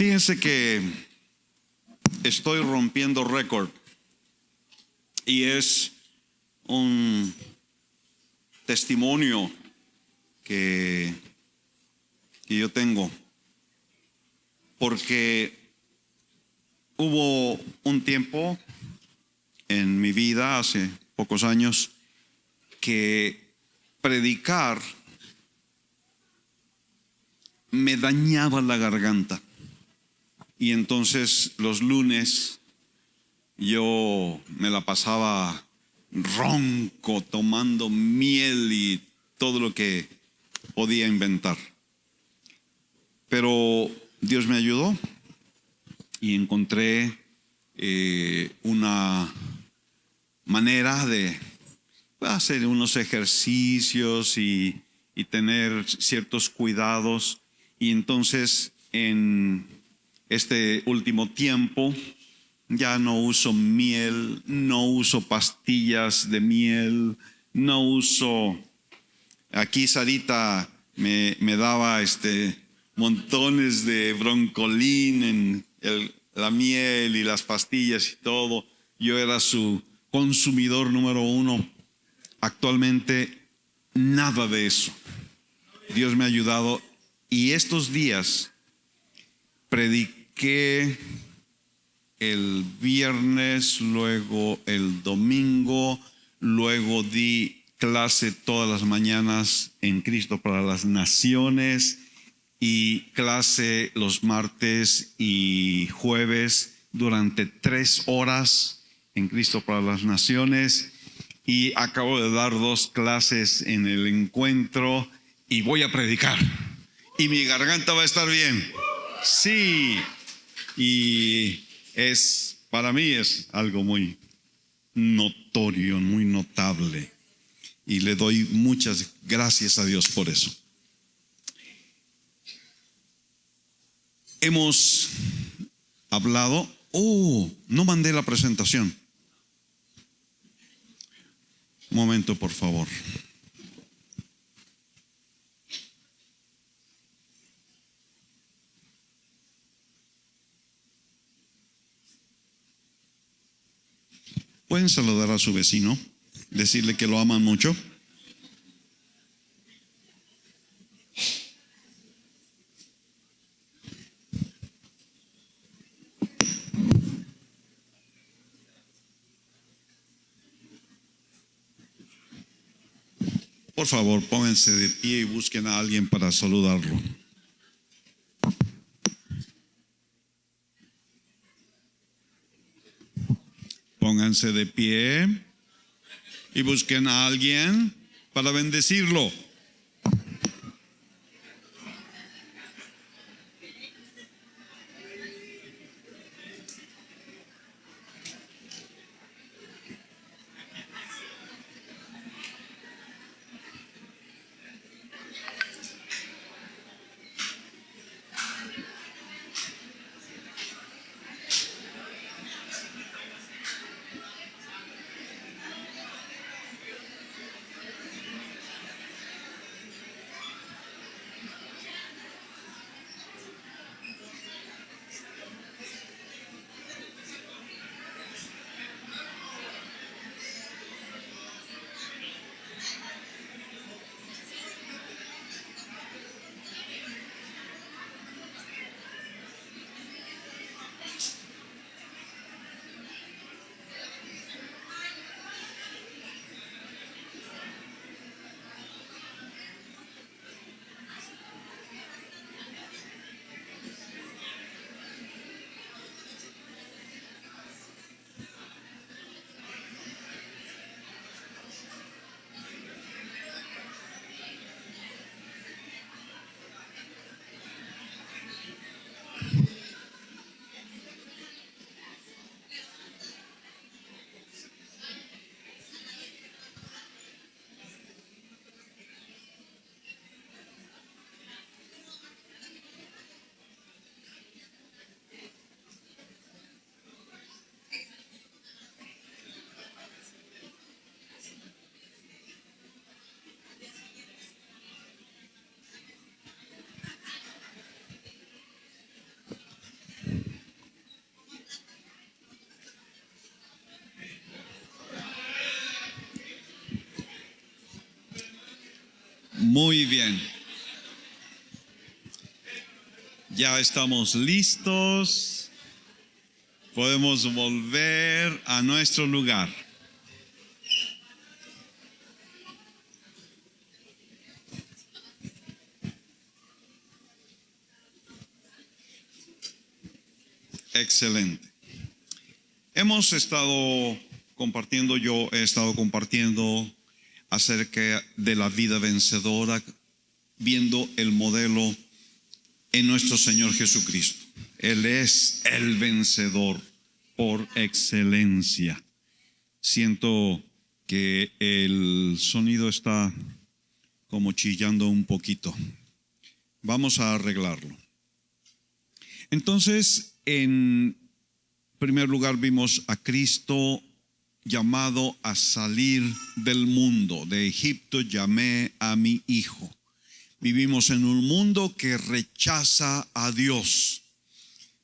Fíjense que estoy rompiendo récord y es un testimonio que yo tengo, porque hubo un tiempo en mi vida, hace pocos años, que predicar me dañaba la garganta. Y entonces los lunes yo me la pasaba ronco, tomando miel y todo lo que podía inventar. Pero Dios me ayudó y encontré una manera de hacer unos ejercicios y tener ciertos cuidados. Y entonces en este último tiempo ya no uso miel, no uso pastillas de miel, no uso. Aquí Sarita me daba montones de broncolín en la miel y las pastillas y todo. Yo era su consumidor número uno. Actualmente nada de eso. Dios me ha ayudado y estos días prediqué el viernes, luego el domingo, luego di clase todas las mañanas en Cristo para las Naciones y clase los martes y jueves durante 3 horas en Cristo para las Naciones, y acabo de dar 2 clases en el encuentro y voy a predicar y mi garganta va a estar bien. Sí, y para mí es algo muy notorio, muy notable, y le doy muchas gracias a Dios por eso. Hemos hablado, no mandé la presentación. Un momento, por favor. ¿Pueden saludar a su vecino? Decirle que lo aman mucho. Por favor, pónganse de pie y busquen a alguien para saludarlo. Pónganse de pie y busquen a alguien para bendecirlo. Muy bien. Ya estamos listos. Podemos volver a nuestro lugar. Excelente. Hemos estado compartiendo, yo he estado compartiendo acerca de la vida vencedora, viendo el modelo en nuestro Señor Jesucristo. Él es el vencedor por excelencia. Siento que el sonido está como chillando un poquito. Vamos a arreglarlo. Entonces, en primer lugar vimos a Cristo llamado a salir del mundo. De Egipto llamé a mi hijo. Vivimos en un mundo que rechaza a Dios.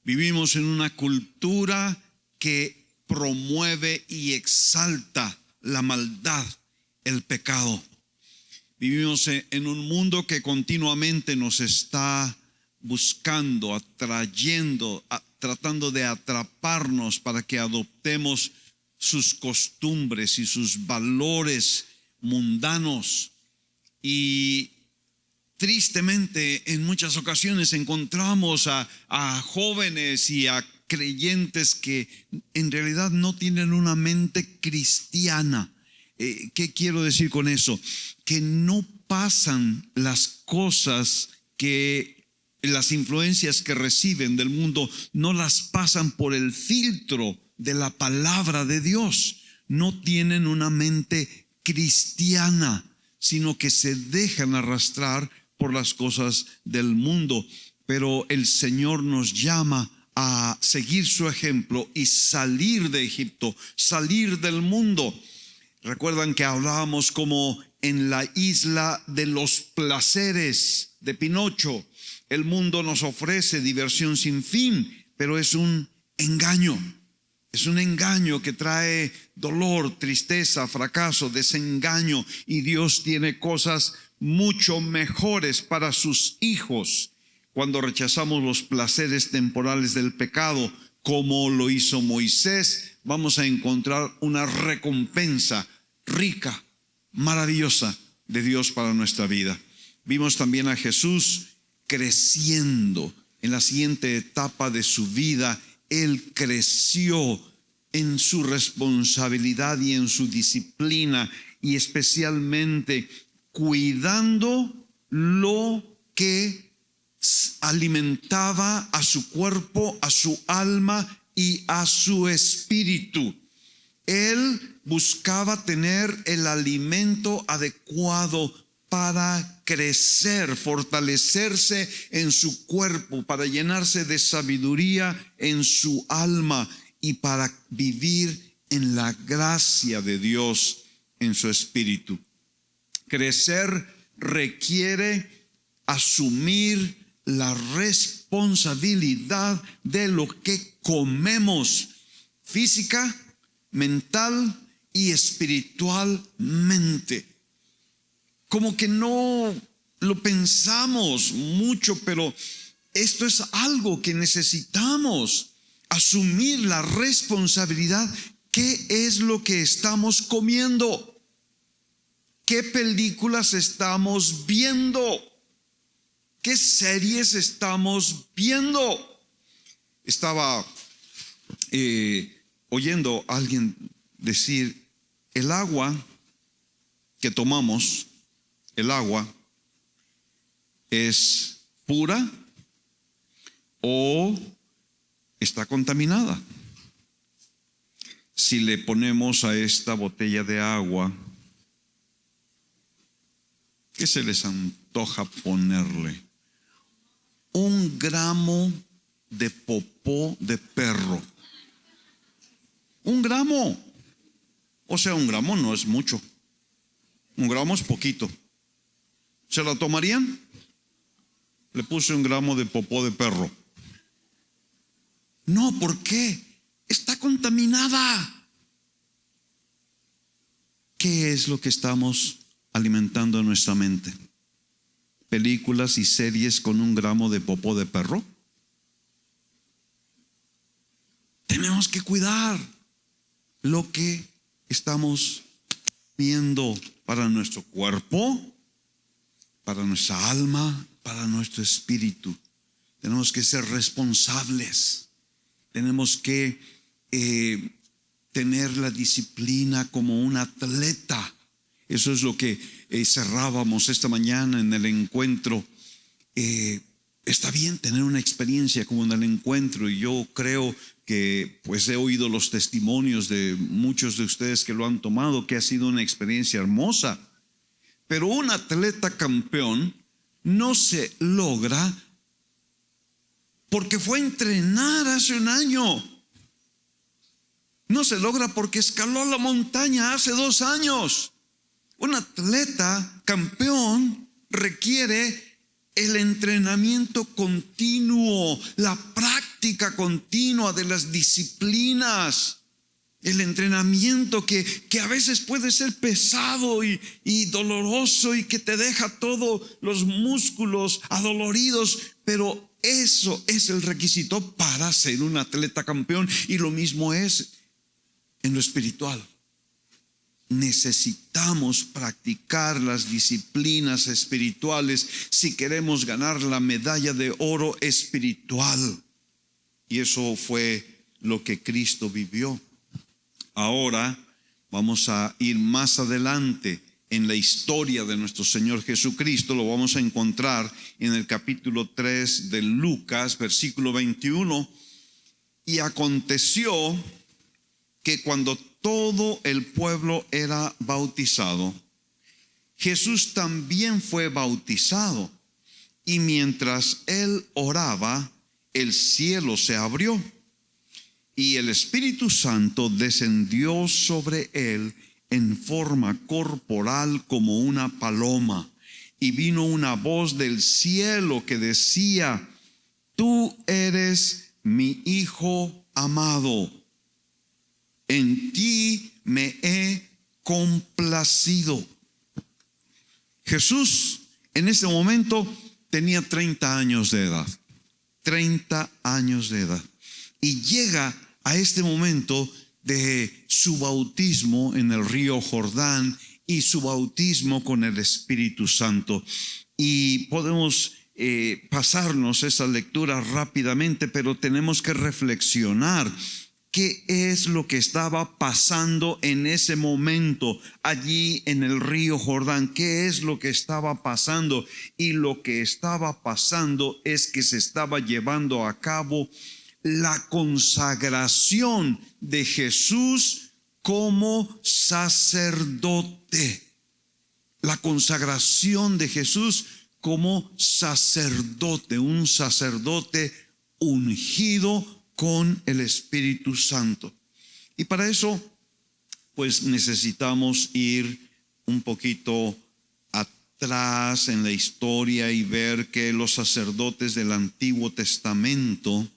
Vivimos en una cultura que promueve y exalta la maldad, el pecado. Vivimos en un mundo que continuamente nos está buscando, atrayendo, tratando de atraparnos para que adoptemos sus costumbres y sus valores mundanos. Y tristemente, en muchas ocasiones encontramos a jóvenes y a creyentes que en realidad no tienen una mente cristiana. ¿Qué quiero decir con eso? Que no pasan las cosas las influencias que reciben del mundo, no las pasan por el filtro de la palabra de Dios. No tienen una mente cristiana, sino que se dejan arrastrar por las cosas del mundo. Pero el Señor nos llama a seguir su ejemplo y salir de Egipto, salir del mundo. Recuerdan que hablábamos como en la isla de los placeres de Pinocho. El mundo nos ofrece diversión sin fin, pero es un engaño. Es un engaño que trae dolor, tristeza, fracaso, desengaño. Y Dios tiene cosas mucho mejores para sus hijos. Cuando rechazamos los placeres temporales del pecado, como lo hizo Moisés, vamos a encontrar una recompensa rica, maravillosa de Dios para nuestra vida. Vimos también a Jesús creciendo en la siguiente etapa de su vida. Él creció en su responsabilidad y en su disciplina, y especialmente cuidando lo que alimentaba a su cuerpo, a su alma y a su espíritu. Él buscaba tener el alimento adecuado para crecer, fortalecerse en su cuerpo, para llenarse de sabiduría en su alma y para vivir en la gracia de Dios en su espíritu. Crecer requiere asumir la responsabilidad de lo que comemos física, mental y espiritualmente. Como que no lo pensamos mucho, pero esto es algo que necesitamos, asumir la responsabilidad. ¿Qué es lo que estamos comiendo? ¿Qué películas estamos viendo? ¿Qué series estamos viendo? Estaba oyendo a alguien decir, el agua que tomamos, el agua, ¿es pura o está contaminada? Si le ponemos a esta botella de agua, ¿qué se les antoja ponerle? 1 gramo de popó de perro. 1 gramo. O sea, 1 gramo no es mucho. 1 gramo es poquito. ¿Se la tomarían? Le puse 1 gramo de popó de perro. No, ¿por qué? Está contaminada. ¿Qué es lo que estamos alimentando en nuestra mente? películas y series con un gramo de popó de perro? Tenemos que cuidar lo que estamos viendo para nuestro cuerpo, para nuestra alma, para nuestro espíritu. Tenemos que ser responsables. Tenemos que tener la disciplina como un atleta. Eso es lo que cerrábamos esta mañana en el encuentro. Está bien tener una experiencia como en el encuentro, y yo creo que pues he oído los testimonios de muchos de ustedes que lo han tomado, que ha sido una experiencia hermosa. Pero un atleta campeón no se logra porque fue a entrenar hace un año. No se logra porque escaló la montaña hace 2 años. Un atleta campeón requiere el entrenamiento continuo, la práctica continua de las disciplinas, el entrenamiento que a veces puede ser pesado y doloroso y que te deja todos los músculos adoloridos, pero eso es el requisito para ser un atleta campeón. Y lo mismo es en lo espiritual. Necesitamos practicar las disciplinas espirituales si queremos ganar la medalla de oro espiritual. Y eso fue lo que Cristo vivió. Ahora vamos a ir más adelante en la historia de nuestro Señor Jesucristo. Lo vamos a encontrar en el capítulo 3 de Lucas, versículo 21. Y aconteció que cuando todo el pueblo era bautizado, Jesús también fue bautizado. Y mientras él oraba, el cielo se abrió y el Espíritu Santo descendió sobre él en forma corporal como una paloma. Y vino una voz del cielo que decía: tú eres mi Hijo amado, en ti me he complacido. Jesús en ese momento tenía 30 años de edad. 30 años de edad. Y llega a este momento de su bautismo en el río Jordán y su bautismo con el Espíritu Santo. Y podemos pasarnos esa lectura rápidamente, pero tenemos que reflexionar qué es lo que estaba pasando en ese momento allí en el río Jordán. ¿Qué es lo que estaba pasando? Y lo que estaba pasando es que se estaba llevando a cabo la consagración de Jesús como sacerdote. La consagración de Jesús como sacerdote, un sacerdote ungido con el Espíritu Santo. Y para eso, pues necesitamos ir un poquito atrás en la historia y ver que los sacerdotes del Antiguo Testamento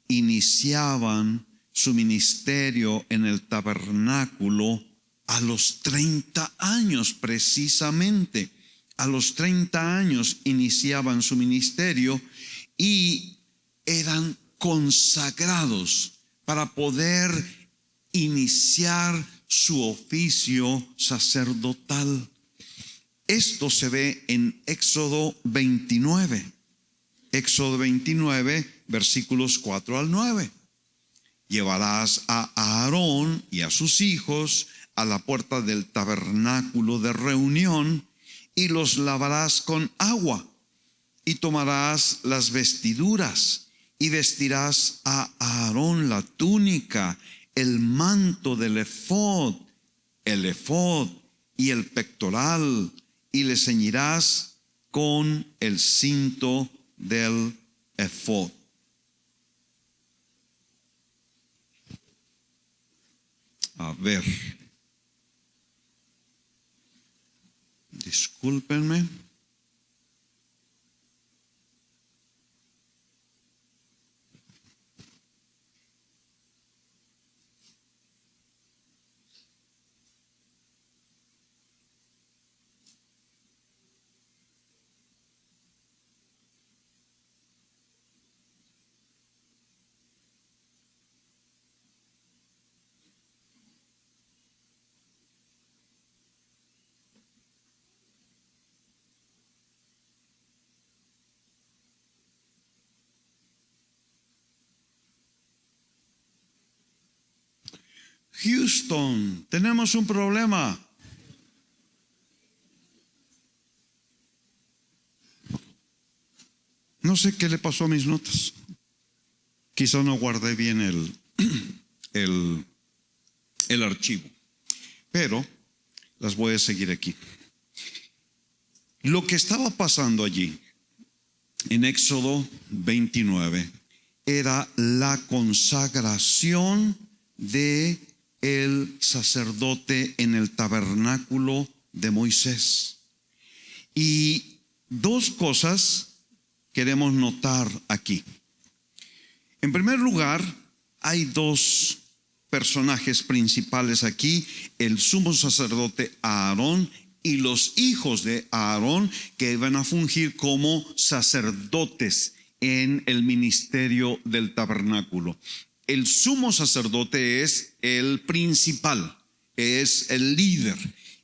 iniciaban su ministerio en el tabernáculo a los 30 años precisamente. A los 30 años iniciaban su ministerio y eran consagrados para poder iniciar su oficio sacerdotal. Esto se ve en Éxodo 29. Éxodo 29, versículos 4 al 9. Llevarás a Aarón y a sus hijos a la puerta del tabernáculo de reunión y los lavarás con agua, y tomarás las vestiduras y vestirás a Aarón la túnica, el manto del efod, el efod y el pectoral, y le ceñirás con el cinto del efod. A ver, discúlpenme. Houston, tenemos un problema. No sé qué le pasó a mis notas. Quizá no guardé bien el archivo, pero las voy a seguir aquí. Lo que estaba pasando allí en Éxodo 29 era la consagración de el sacerdote en el tabernáculo de Moisés. Y dos cosas queremos notar aquí. En primer lugar, hay dos personajes principales aquí: el sumo sacerdote Aarón y los hijos de Aarón, que iban a fungir como sacerdotes en el ministerio del tabernáculo. El sumo sacerdote es el principal, es el líder,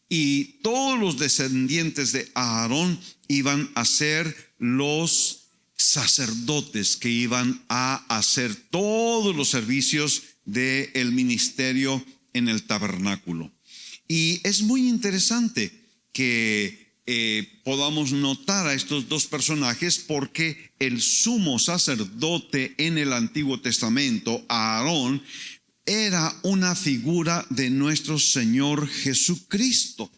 y todos los descendientes de Aarón iban a ser los sacerdotes que iban a hacer todos los servicios del ministerio en el tabernáculo. Y es muy interesante que podamos notar a estos dos personajes, porque el sumo sacerdote en el Antiguo Testamento, Aarón, era una figura de nuestro Señor Jesucristo.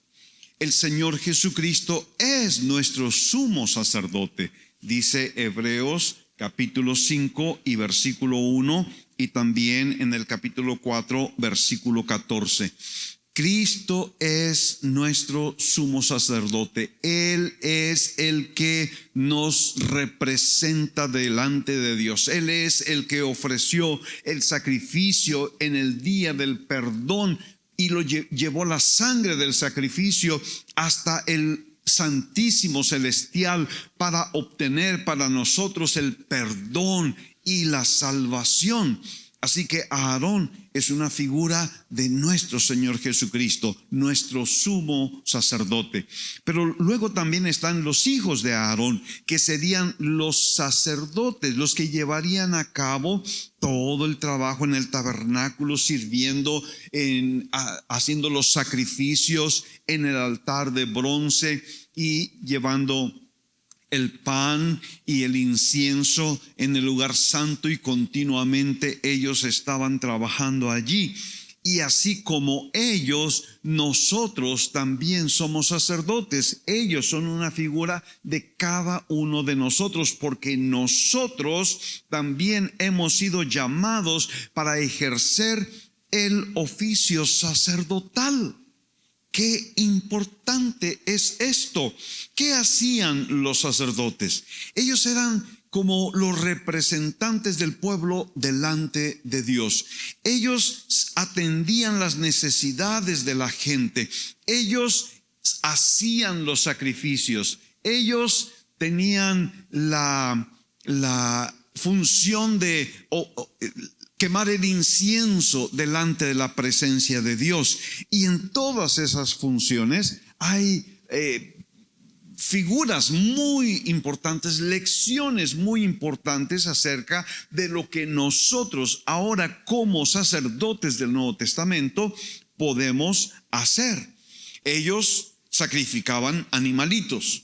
El Señor Jesucristo es nuestro sumo sacerdote, dice Hebreos capítulo 5 y versículo 1, y también en el capítulo 4 versículo 14. Cristo es nuestro sumo sacerdote. Él es el que nos representa delante de Dios. Él es el que ofreció el sacrificio en el día del perdón y lo llevó la sangre del sacrificio hasta el Santísimo Celestial para obtener para nosotros el perdón y la salvación. Así que Aarón es una figura de nuestro Señor Jesucristo, nuestro sumo sacerdote. Pero luego también están los hijos de Aarón, que serían los sacerdotes, los que llevarían a cabo todo el trabajo en el tabernáculo, sirviendo, haciendo los sacrificios en el altar de bronce y llevando el pan y el incienso en el lugar santo, y continuamente ellos estaban trabajando allí. Y así como ellos, nosotros también somos sacerdotes. Ellos son una figura de cada uno de nosotros, porque nosotros también hemos sido llamados para ejercer el oficio sacerdotal. Qué importante es esto. ¿Qué hacían los sacerdotes? Ellos eran como los representantes del pueblo delante de Dios. Ellos atendían las necesidades de la gente. Ellos hacían los sacrificios. Ellos tenían la función de quemar el incienso delante de la presencia de Dios. Y en todas esas funciones hay figuras muy importantes, lecciones muy importantes acerca de lo que nosotros ahora como sacerdotes del Nuevo Testamento podemos hacer. Ellos sacrificaban animalitos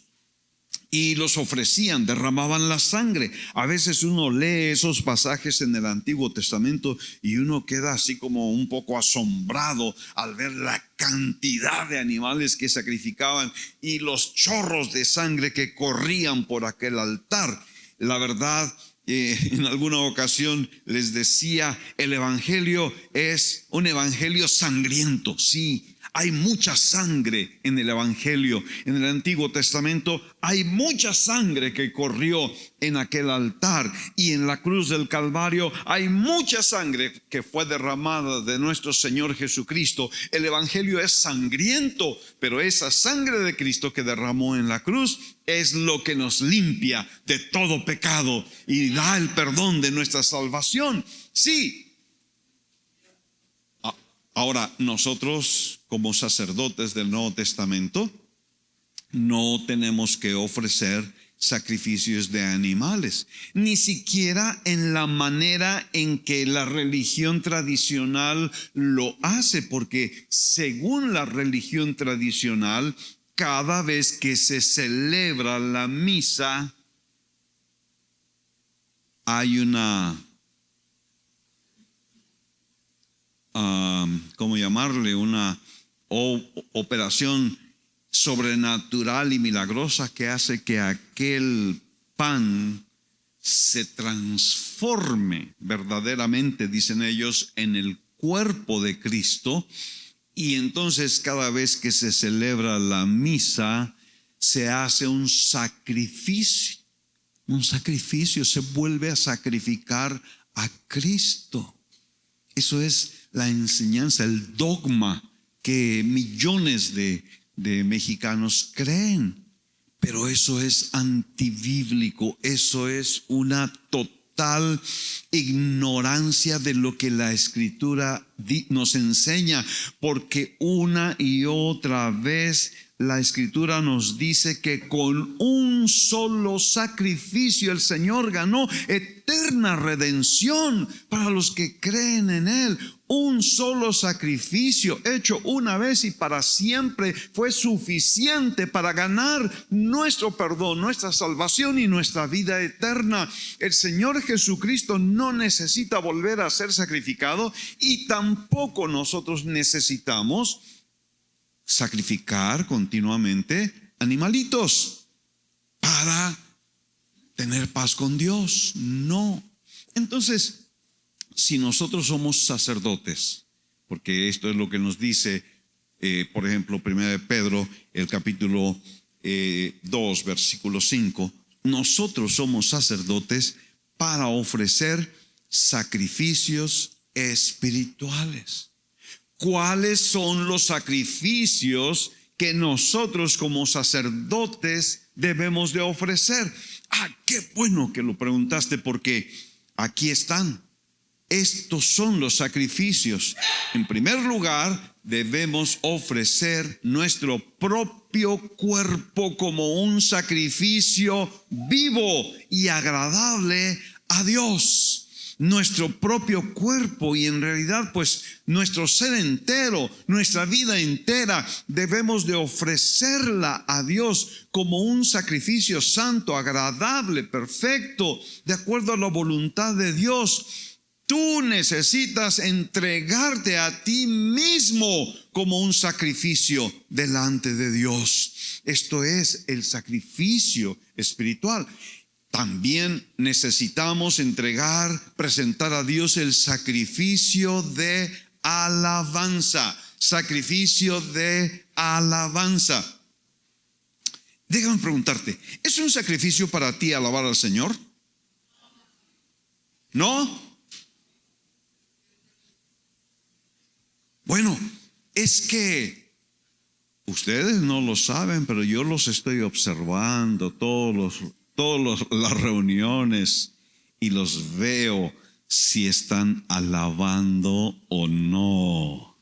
y los ofrecían, derramaban la sangre. A veces uno lee esos pasajes en el Antiguo Testamento y uno queda así como un poco asombrado al ver la cantidad de animales que sacrificaban y los chorros de sangre que corrían por aquel altar. La verdad, en alguna ocasión les decía, el evangelio es un evangelio sangriento. Sí, hay mucha sangre en el evangelio. En el Antiguo Testamento hay mucha sangre que corrió en aquel altar, y en la cruz del Calvario hay mucha sangre que fue derramada de nuestro Señor Jesucristo. El evangelio es sangriento, pero esa sangre de Cristo que derramó en la cruz es lo que nos limpia de todo pecado y da el perdón de nuestra salvación. Sí. Ahora, nosotros como sacerdotes del Nuevo Testamento no tenemos que ofrecer sacrificios de animales, ni siquiera en la manera en que la religión tradicional lo hace, porque según la religión tradicional, cada vez que se celebra la misa, hay una, ¿cómo llamarle? Una operación sobrenatural y milagrosa que hace que aquel pan se transforme verdaderamente, dicen ellos, en el cuerpo de Cristo. Y entonces cada vez que se celebra la misa, se hace un sacrificio. Un sacrificio, se vuelve a sacrificar a Cristo. Eso es la enseñanza, el dogma que millones de mexicanos creen. Pero eso es antibíblico, eso es una total ignorancia de lo que la Escritura nos enseña, porque una y otra vez la Escritura nos dice que con un solo sacrificio el Señor ganó eterna redención para los que creen en Él. Un solo sacrificio hecho una vez y para siempre fue suficiente para ganar nuestro perdón, nuestra salvación y nuestra vida eterna. El Señor Jesucristo no necesita volver a ser sacrificado y tampoco nosotros necesitamos sacrificar continuamente animalitos para tener paz con Dios. No. Entonces, si nosotros somos sacerdotes, porque esto es lo que nos dice, por ejemplo, 1 de Pedro, el capítulo 2, versículo 5, nosotros somos sacerdotes para ofrecer sacrificios espirituales. ¿Cuáles son los sacrificios que nosotros como sacerdotes debemos de ofrecer? Qué bueno que lo preguntaste, porque aquí están. Estos son los sacrificios. En primer lugar, debemos ofrecer nuestro propio cuerpo como un sacrificio vivo y agradable a Dios. Nuestro propio cuerpo, y en realidad pues nuestro ser entero, nuestra vida entera, debemos de ofrecerla a Dios como un sacrificio santo, agradable, perfecto, de acuerdo a la voluntad de Dios. Tú necesitas entregarte a ti mismo como un sacrificio delante de Dios. Esto es el sacrificio espiritual. También necesitamos presentar a Dios el sacrificio de alabanza. Sacrificio de alabanza. Déjame preguntarte, ¿es un sacrificio para ti alabar al Señor? ¿No? Bueno, es que ustedes no lo saben, pero yo los estoy observando todas las reuniones y los veo si están alabando o no.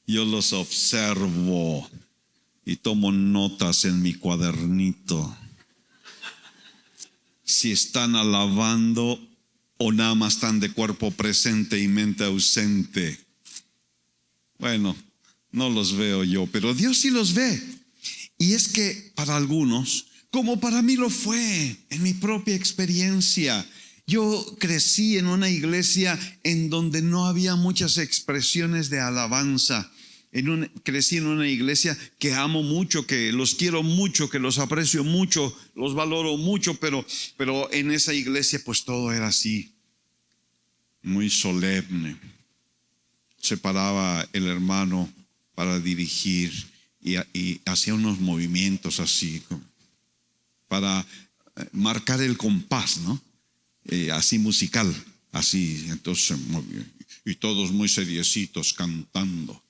Yo los observo y tomo notas en mi cuadernito. Si están alabando o nada más están de cuerpo presente y mente ausente. Bueno, no los veo yo, pero Dios sí los ve. Y es que para algunos, como para mí lo fue en mi propia experiencia, yo crecí en una iglesia en donde no había muchas expresiones de alabanza. Crecí en una iglesia que amo mucho, que los quiero mucho, que los aprecio mucho, los valoro mucho, pero en esa iglesia pues todo era así, muy solemne. Se paraba el hermano para dirigir y hacía unos movimientos así para marcar el compás, ¿no? Así musical, así. Entonces se movía y todos muy seriecitos cantando.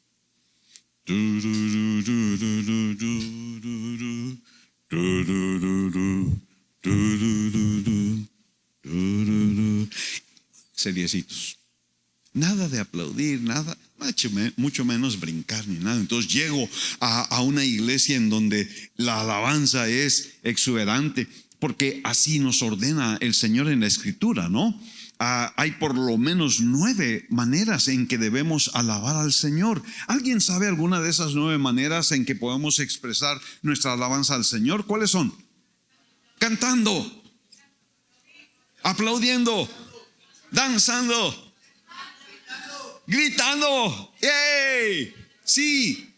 Seriecitos. Nada de aplaudir, nada, mucho menos brincar ni nada. Entonces llego a una iglesia en donde la alabanza es exuberante porque así nos ordena el Señor en la Escritura, ¿no? Hay por lo menos 9 maneras en que debemos alabar al Señor. ¿Alguien sabe alguna de esas 9 maneras en que podemos expresar nuestra alabanza al Señor? ¿Cuáles son? Cantando, aplaudiendo, danzando, gritando. ¡Ey! Sí,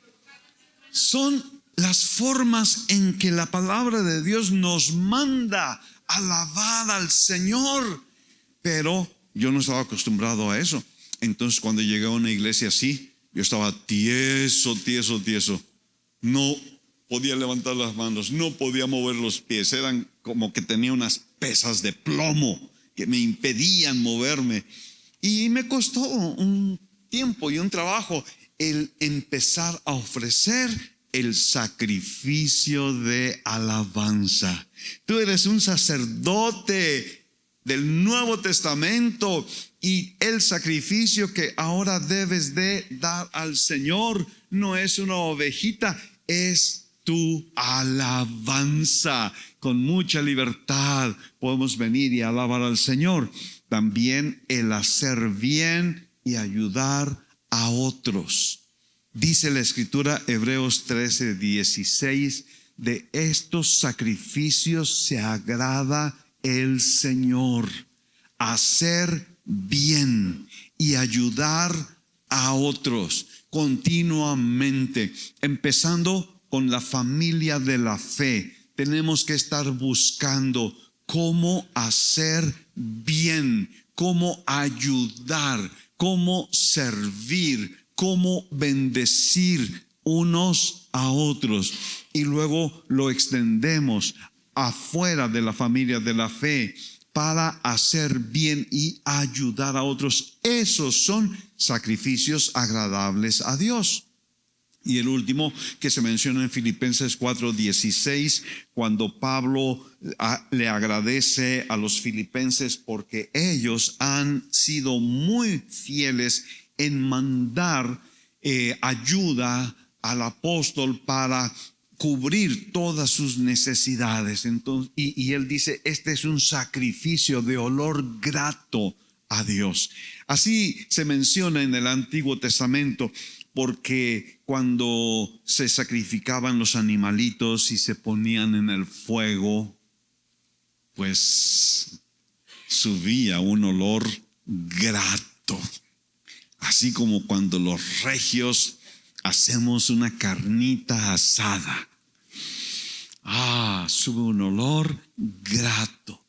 son las formas en que la palabra de Dios nos manda alabar al Señor. Pero yo no estaba acostumbrado a eso. Entonces cuando llegué a una iglesia así, yo estaba tieso. No podía levantar las manos, no podía mover los pies. Eran como que tenía unas pesas de plomo que me impedían moverme. Y me costó un tiempo y un trabajo el empezar a ofrecer el sacrificio de alabanza. Tú eres un sacerdote del Nuevo Testamento y el sacrificio que ahora debes de dar al Señor no es una ovejita, es tu alabanza. Con mucha libertad podemos venir y alabar al Señor. También el hacer bien y ayudar a otros. Dice la Escritura, Hebreos 13:16, de estos sacrificios se agrada el Señor, hacer bien y ayudar a otros continuamente, empezando con la familia de la fe. Tenemos que estar buscando cómo hacer bien, cómo ayudar, cómo servir, cómo bendecir unos a otros, y luego lo extendemos afuera de la familia de la fe para hacer bien y ayudar a otros. Esos son sacrificios agradables a Dios. Y el último que se menciona en Filipenses 4:16, cuando Pablo le agradece a los filipenses porque ellos han sido muy fieles en mandar ayuda al apóstol para cubrir todas sus necesidades. Entonces, y él dice, este es un sacrificio de olor grato a Dios. Así se menciona en el Antiguo Testamento, porque cuando se sacrificaban los animalitos y se ponían en el fuego, pues subía un olor grato. Así como cuando los regios hacemos una carnita asada. Sube un olor grato.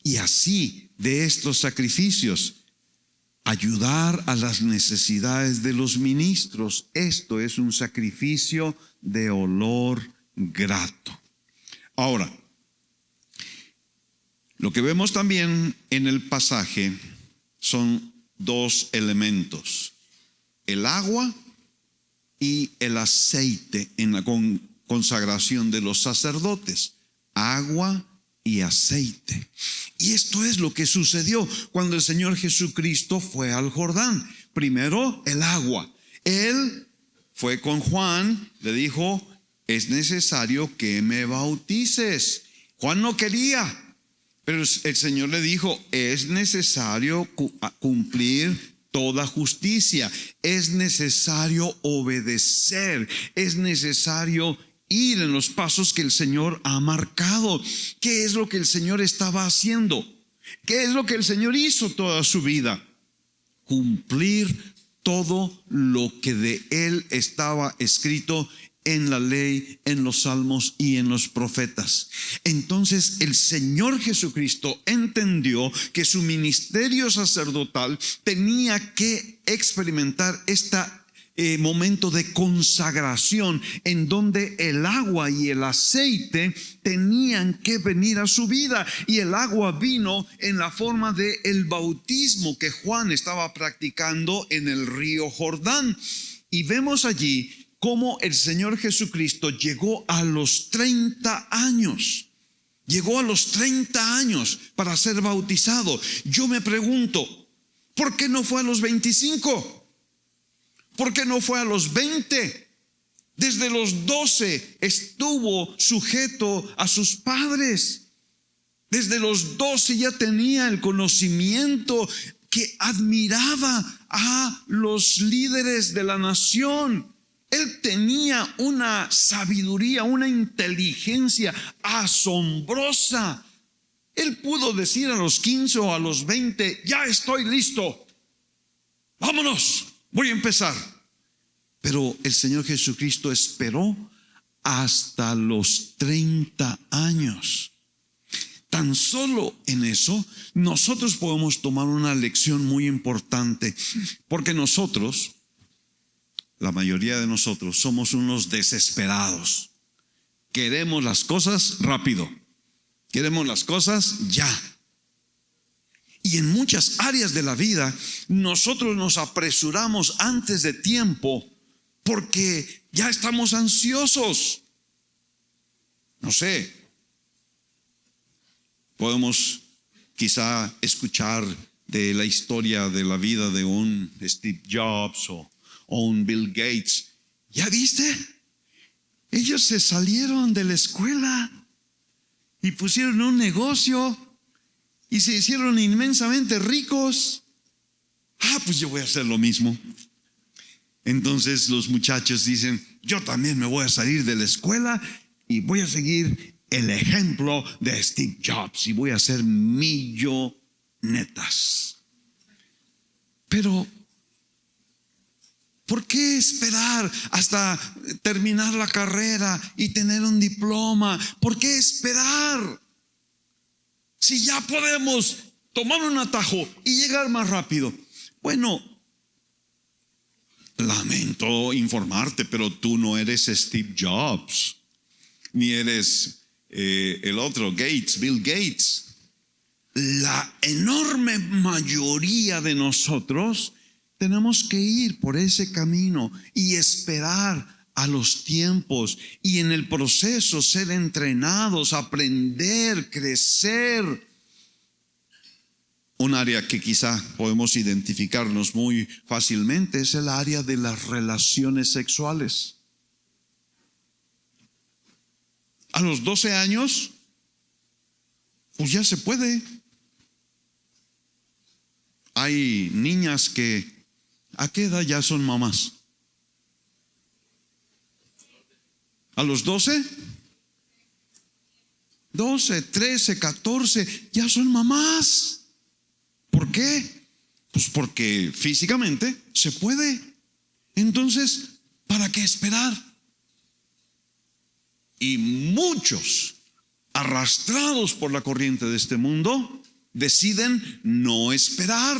Y así, de estos sacrificios, ayudar a las necesidades de los ministros, esto es un sacrificio de olor grato. Ahora, lo que vemos también en el pasaje son 2 elementos: el agua y el aceite en la consagración de los sacerdotes. Agua y aceite. Y esto es lo que sucedió cuando el Señor Jesucristo fue al Jordán. Primero el agua. Él fue con Juan, le dijo, es necesario que me bautices. Juan no quería, pero el Señor le dijo, es necesario cumplir toda justicia, es necesario obedecer, es necesario ir en los pasos que el Señor ha marcado. ¿Qué es lo que el Señor estaba haciendo? ¿Qué es lo que el Señor hizo toda su vida? Cumplir todo lo que de Él estaba escrito en la ley, en los salmos y en los profetas. Entonces el Señor Jesucristo entendió que su ministerio sacerdotal tenía que experimentar momento de consagración, en donde el agua y el aceite tenían que venir a su vida. Y el agua vino en la forma de el bautismo que Juan estaba practicando en el río Jordán. Y vemos allí cómo el Señor Jesucristo llegó a los 30 años. Llegó a los 30 años para ser bautizado. Yo me pregunto, ¿por qué no fue a los 25? ¿Por qué no fue a los 20? Desde los 12 estuvo sujeto a sus padres. Desde los 12 ya tenía el conocimiento, que admiraba a los líderes de la nación. Él tenía una sabiduría, una inteligencia asombrosa. Él pudo decir a los 15 o a los 20, ya estoy listo, vámonos, voy a empezar. Pero el Señor Jesucristo esperó hasta los 30 años. Tan solo en eso nosotros podemos tomar una lección muy importante, porque nosotros, la mayoría de nosotros, somos unos desesperados. Queremos las cosas rápido, queremos las cosas ya. Y en muchas áreas de la vida nosotros nos apresuramos antes de tiempo porque ya estamos ansiosos. No sé, podemos quizá escuchar de la historia de la vida de un Steve Jobs o un Bill Gates. ¿Ya viste? Ellos se salieron de la escuela y pusieron un negocio y se hicieron inmensamente ricos. Pues yo voy a hacer lo mismo. Entonces los muchachos dicen, yo también me voy a salir de la escuela y voy a seguir el ejemplo de Steve Jobs y voy a ser millonetas. Pero ¿por qué esperar hasta terminar la carrera y tener un diploma? ¿Por qué esperar? Si ya podemos tomar un atajo y llegar más rápido. Bueno, lamento informarte, pero tú no eres Steve Jobs, ni eres el otro Gates, Bill Gates. La enorme mayoría de nosotros tenemos que ir por ese camino y esperar a los tiempos y en el proceso ser entrenados, aprender, crecer. Un área que quizá podemos identificarnos muy fácilmente es el área de las relaciones sexuales. A los 12 años, pues ya se puede. Hay niñas que ¿a qué edad ya son mamás? ¿A los 12? 12, 13, 14, ya son mamás. ¿Por qué? Pues porque físicamente se puede. Entonces, ¿para qué esperar? Y muchos, arrastrados por la corriente de este mundo, deciden no esperar.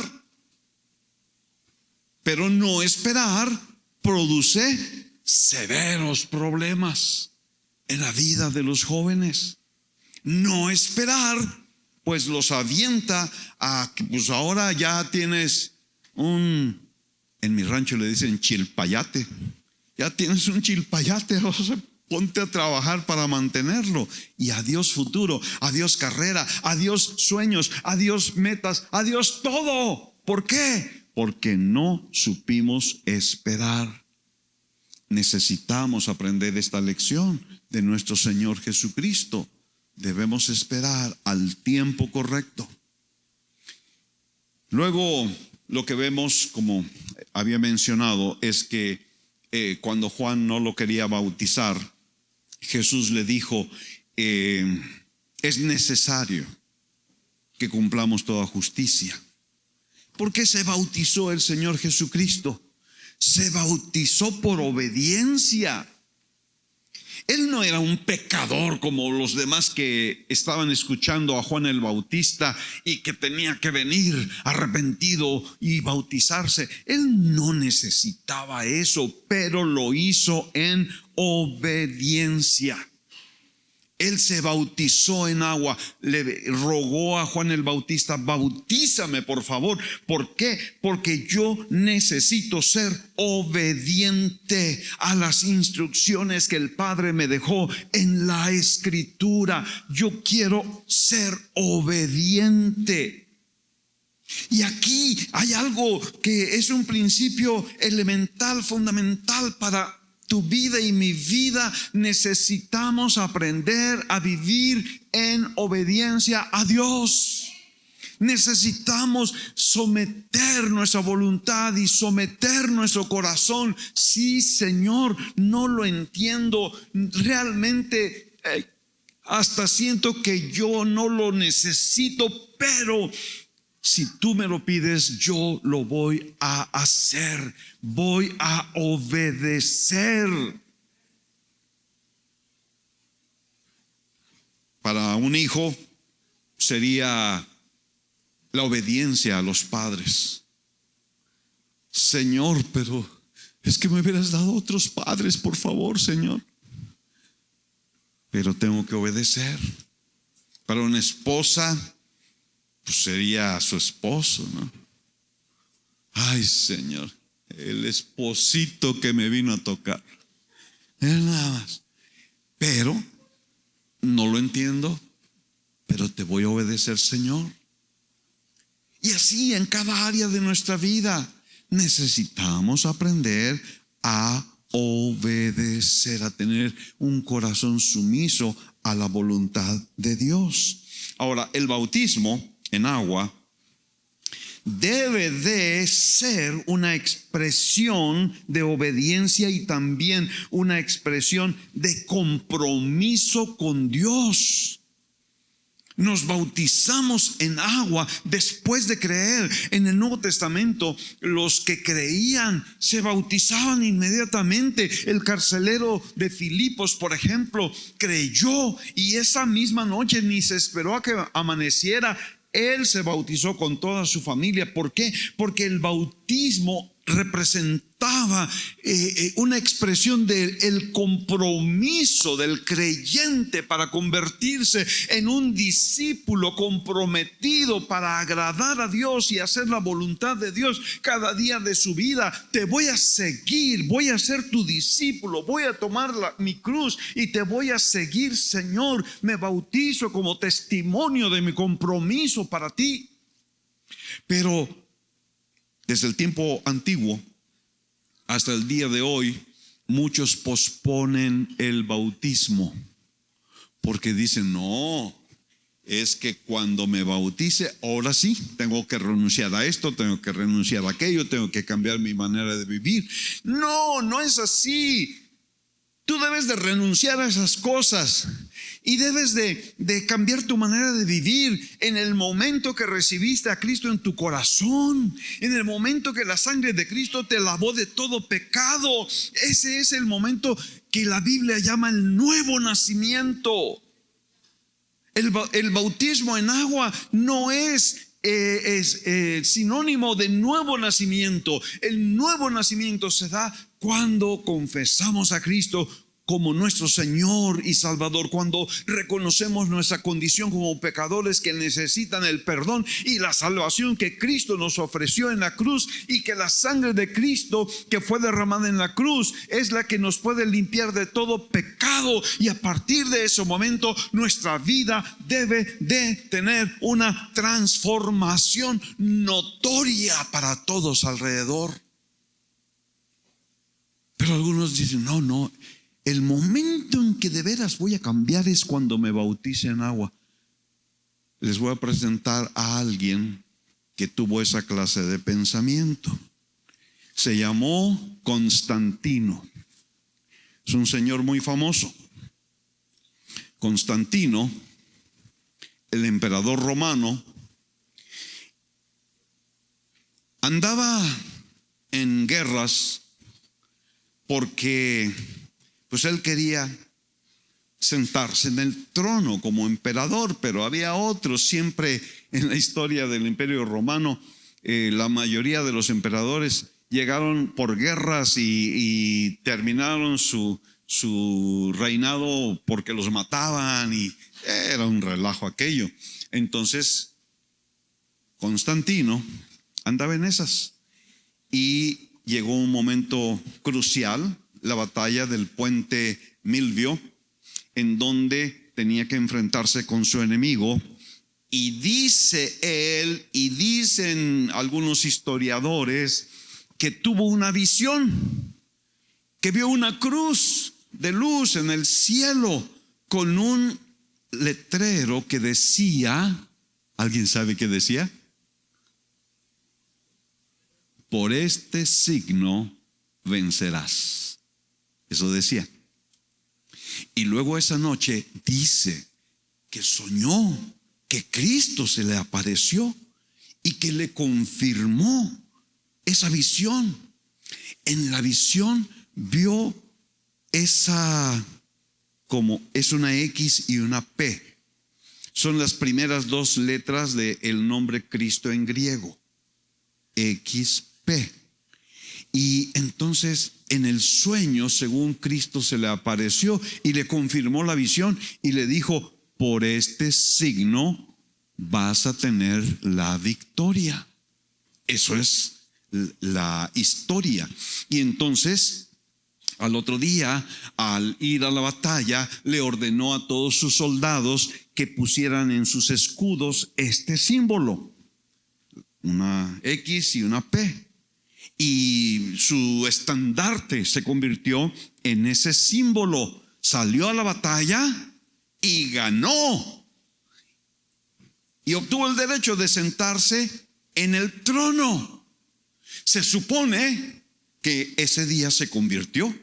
Pero no esperar produce severos problemas en la vida de los jóvenes. No esperar, pues los avienta a que pues ahora ya tienes en mi rancho le dicen chilpayate. Ya tienes un chilpayate, o sea, ponte a trabajar para mantenerlo. Y adiós futuro, adiós carrera, adiós sueños, adiós metas, adiós todo. ¿Por qué? Porque no supimos esperar. Necesitamos aprender esta lección de nuestro Señor Jesucristo. Debemos esperar al tiempo correcto. Luego, lo que vemos, como había mencionado, es que cuando Juan no lo quería bautizar, Jesús le dijo, es necesario que cumplamos toda justicia. ¿Por qué se bautizó el Señor Jesucristo? Se bautizó por obediencia. Él no era un pecador como los demás que estaban escuchando a Juan el Bautista y que tenía que venir arrepentido y bautizarse. Él no necesitaba eso, pero lo hizo en obediencia. Él se bautizó en agua, le rogó a Juan el Bautista, bautízame por favor. ¿Por qué? Porque yo necesito ser obediente a las instrucciones que el Padre me dejó en la Escritura. Yo quiero ser obediente. Y aquí hay algo que es un principio elemental, fundamental para tu vida y mi vida, necesitamos aprender a vivir en obediencia a Dios. Necesitamos someter nuestra voluntad y someter nuestro corazón. Sí, Señor, no lo entiendo. Realmente hasta siento que yo no lo necesito, pero si tú me lo pides, yo lo voy a hacer. Voy a obedecer. Para un hijo sería la obediencia a los padres. Señor, pero es que me hubieras dado otros padres, por favor, Señor. Pero tengo que obedecer. Para una esposa, pues sería su esposo, ¿no? Ay, Señor, el esposito que me vino a tocar. Nada más. Pero no lo entiendo, pero te voy a obedecer, Señor. Y así en cada área de nuestra vida necesitamos aprender a obedecer, a tener un corazón sumiso a la voluntad de Dios. Ahora, el bautismo en agua debe de ser una expresión de obediencia y también una expresión de compromiso con Dios. Nos bautizamos en agua después de creer. En el Nuevo Testamento, los que creían se bautizaban inmediatamente. El carcelero de Filipos, por ejemplo, creyó y esa misma noche ni se esperó a que amaneciera. Él se bautizó con toda su familia. ¿Por qué? Porque el bautismo representaba una expresión del compromiso del creyente para convertirse en un discípulo comprometido para agradar a Dios y hacer la voluntad de Dios cada día de su vida. Te voy a seguir, voy a ser tu discípulo, voy a tomar mi cruz y te voy a seguir, Señor. Me bautizo como testimonio de mi compromiso para ti. Pero desde el tiempo antiguo hasta el día de hoy, muchos posponen el bautismo porque dicen, no, es que cuando me bautice, ahora sí, tengo que renunciar a esto, tengo que renunciar a aquello, tengo que cambiar mi manera de vivir. No, no es así. Tú debes de renunciar a esas cosas y debes de cambiar tu manera de vivir en el momento que recibiste a Cristo en tu corazón, en el momento que la sangre de Cristo te lavó de todo pecado. Ese es el momento que la Biblia llama el nuevo nacimiento. El bautismo en agua no es sinónimo de nuevo nacimiento. El nuevo nacimiento se da cuando confesamos a Cristo como nuestro Señor y Salvador, cuando reconocemos nuestra condición como pecadores que necesitan el perdón y la salvación que Cristo nos ofreció en la cruz, y que la sangre de Cristo que fue derramada en la cruz es la que nos puede limpiar de todo pecado. Y a partir de ese momento nuestra vida debe de tener una transformación notoria para todos alrededor. Pero algunos dicen, no, el momento en que de veras voy a cambiar es cuando me bautice en agua. Les voy a presentar a alguien que tuvo esa clase de pensamiento. Se llamó Constantino. Es un señor muy famoso. Constantino, el emperador romano, andaba en guerras porque pues él quería sentarse en el trono como emperador, pero había otros. Siempre en la historia del Imperio Romano, la mayoría de los emperadores llegaron por guerras y terminaron su reinado porque los mataban, y era un relajo aquello. Entonces Constantino andaba en esas, y llegó un momento crucial, la batalla del puente Milvio, en donde tenía que enfrentarse con su enemigo. Y dice él, y dicen algunos historiadores, que tuvo una visión que vio una cruz de luz en el cielo con un letrero que decía, ¿alguien sabe qué decía? Por este signo vencerás. Eso decía. Y luego esa noche dice que soñó que Cristo se le apareció y que le confirmó esa visión. En la visión vio esa, como es una X y una P. Son las primeras dos letras del nombre Cristo en griego. XP. Y entonces en el sueño, según Cristo se le apareció y le confirmó la visión y le dijo: por este signo vas a tener la victoria. Eso es la historia. Y entonces al otro día, al ir a la batalla, le ordenó a todos sus soldados que pusieran en sus escudos este símbolo, una X y una P. Y su estandarte se convirtió en ese símbolo. Salió a la batalla y ganó. Y obtuvo el derecho de sentarse en el trono. Se supone que ese día se convirtió.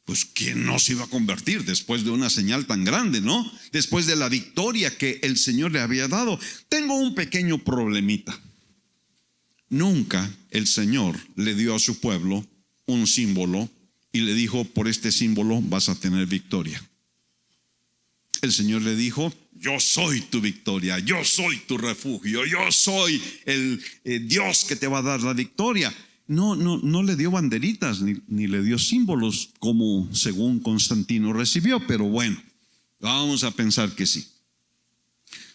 Pues ¿quién no se iba a convertir después de una señal tan grande, no? Después de la victoria que el Señor le había dado. Tengo un pequeño problemita. Nunca el Señor le dio a su pueblo un símbolo y le dijo: por este símbolo vas a tener victoria. El Señor le dijo: yo soy tu victoria, yo soy tu refugio, yo soy el Dios que te va a dar la victoria. No le dio banderitas ni le dio símbolos como según Constantino recibió, pero bueno, vamos a pensar que sí.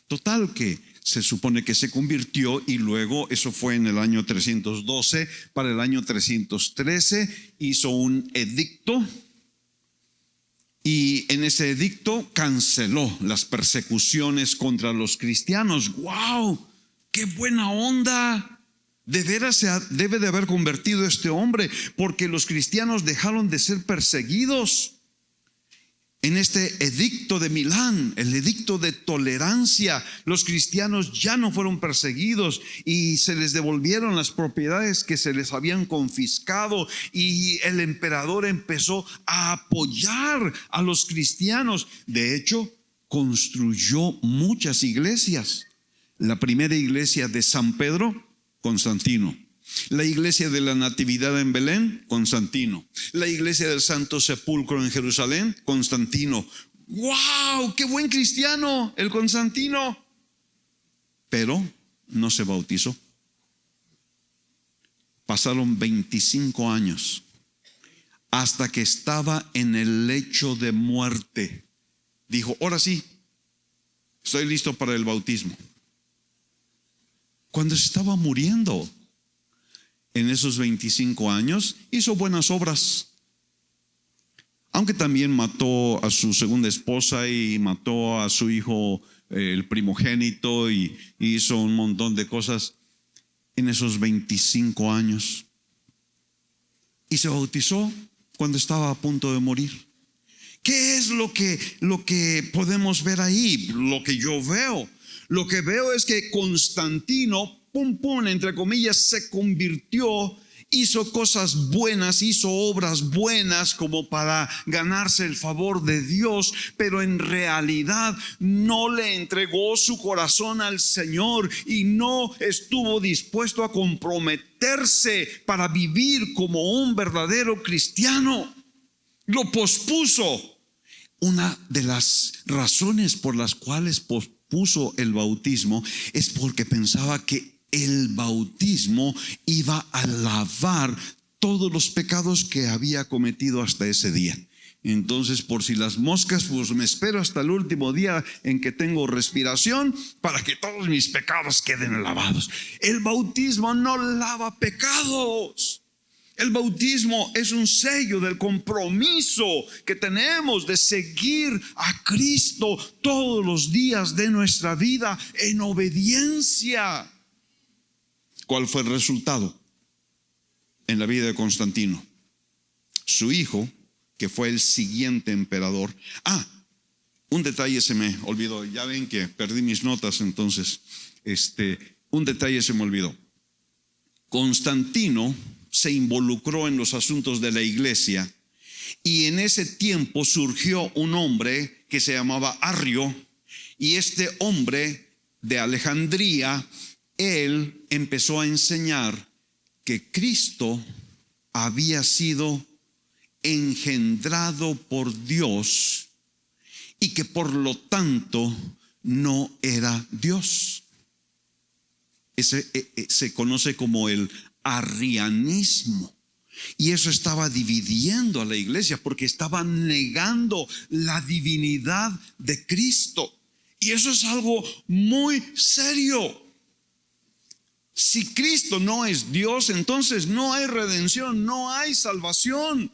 Total que se supone que se convirtió y luego, eso fue en el año 312, para el año 313 hizo un edicto y en ese edicto canceló las persecuciones contra los cristianos. ¡Wow! ¡Qué buena onda! De veras se debe de haber convertido este hombre, porque los cristianos dejaron de ser perseguidos. En este edicto de Milán, el edicto de tolerancia, los cristianos ya no fueron perseguidos y se les devolvieron las propiedades que se les habían confiscado, y el emperador empezó a apoyar a los cristianos. De hecho, construyó muchas iglesias. La primera iglesia de San Pedro, Constantino. La iglesia de la Natividad en Belén, Constantino. La iglesia del Santo Sepulcro en Jerusalén, Constantino. ¡Wow! ¡Qué buen cristiano el Constantino! Pero no se bautizó. Pasaron 25 años hasta que estaba en el lecho de muerte. Dijo: ahora sí, estoy listo para el bautismo. Cuando estaba muriendo, en esos 25 años, hizo buenas obras. Aunque también mató a su segunda esposa y mató a su hijo, el primogénito, y hizo un montón de cosas en esos 25 años. Y se bautizó cuando estaba a punto de morir. ¿Qué es lo que podemos ver ahí? Lo que yo veo. Lo que veo es que Constantino, entre comillas, se convirtió, hizo cosas buenas, hizo obras buenas como para ganarse el favor de Dios, pero en realidad no le entregó su corazón al Señor y no estuvo dispuesto a comprometerse para vivir como un verdadero cristiano. Lo pospuso. Una de las razones por las cuales pospuso el bautismo es porque pensaba que el bautismo iba a lavar todos los pecados que había cometido hasta ese día. Entonces, por si las moscas, pues me espero hasta el último día en que tengo respiración para que todos mis pecados queden lavados. El bautismo no lava pecados. El bautismo es un sello del compromiso que tenemos de seguir a Cristo todos los días de nuestra vida en obediencia. ¿Cuál fue el resultado en la vida de Constantino? su hijo, que fue el siguiente emperador. Un detalle se me olvidó. Ya ven que perdí mis notas, entonces, un detalle se me olvidó. Constantino se involucró en los asuntos de la iglesia y en ese tiempo surgió un hombre que se llamaba Arrio, y este hombre de Alejandría, él empezó a enseñar que Cristo había sido engendrado por Dios y que por lo tanto no era Dios. Se conoce como el arrianismo. Y eso estaba dividiendo a la iglesia porque estaban negando la divinidad de Cristo. Y eso es algo muy serio. Si Cristo no es Dios, entonces no hay redención, no hay salvación.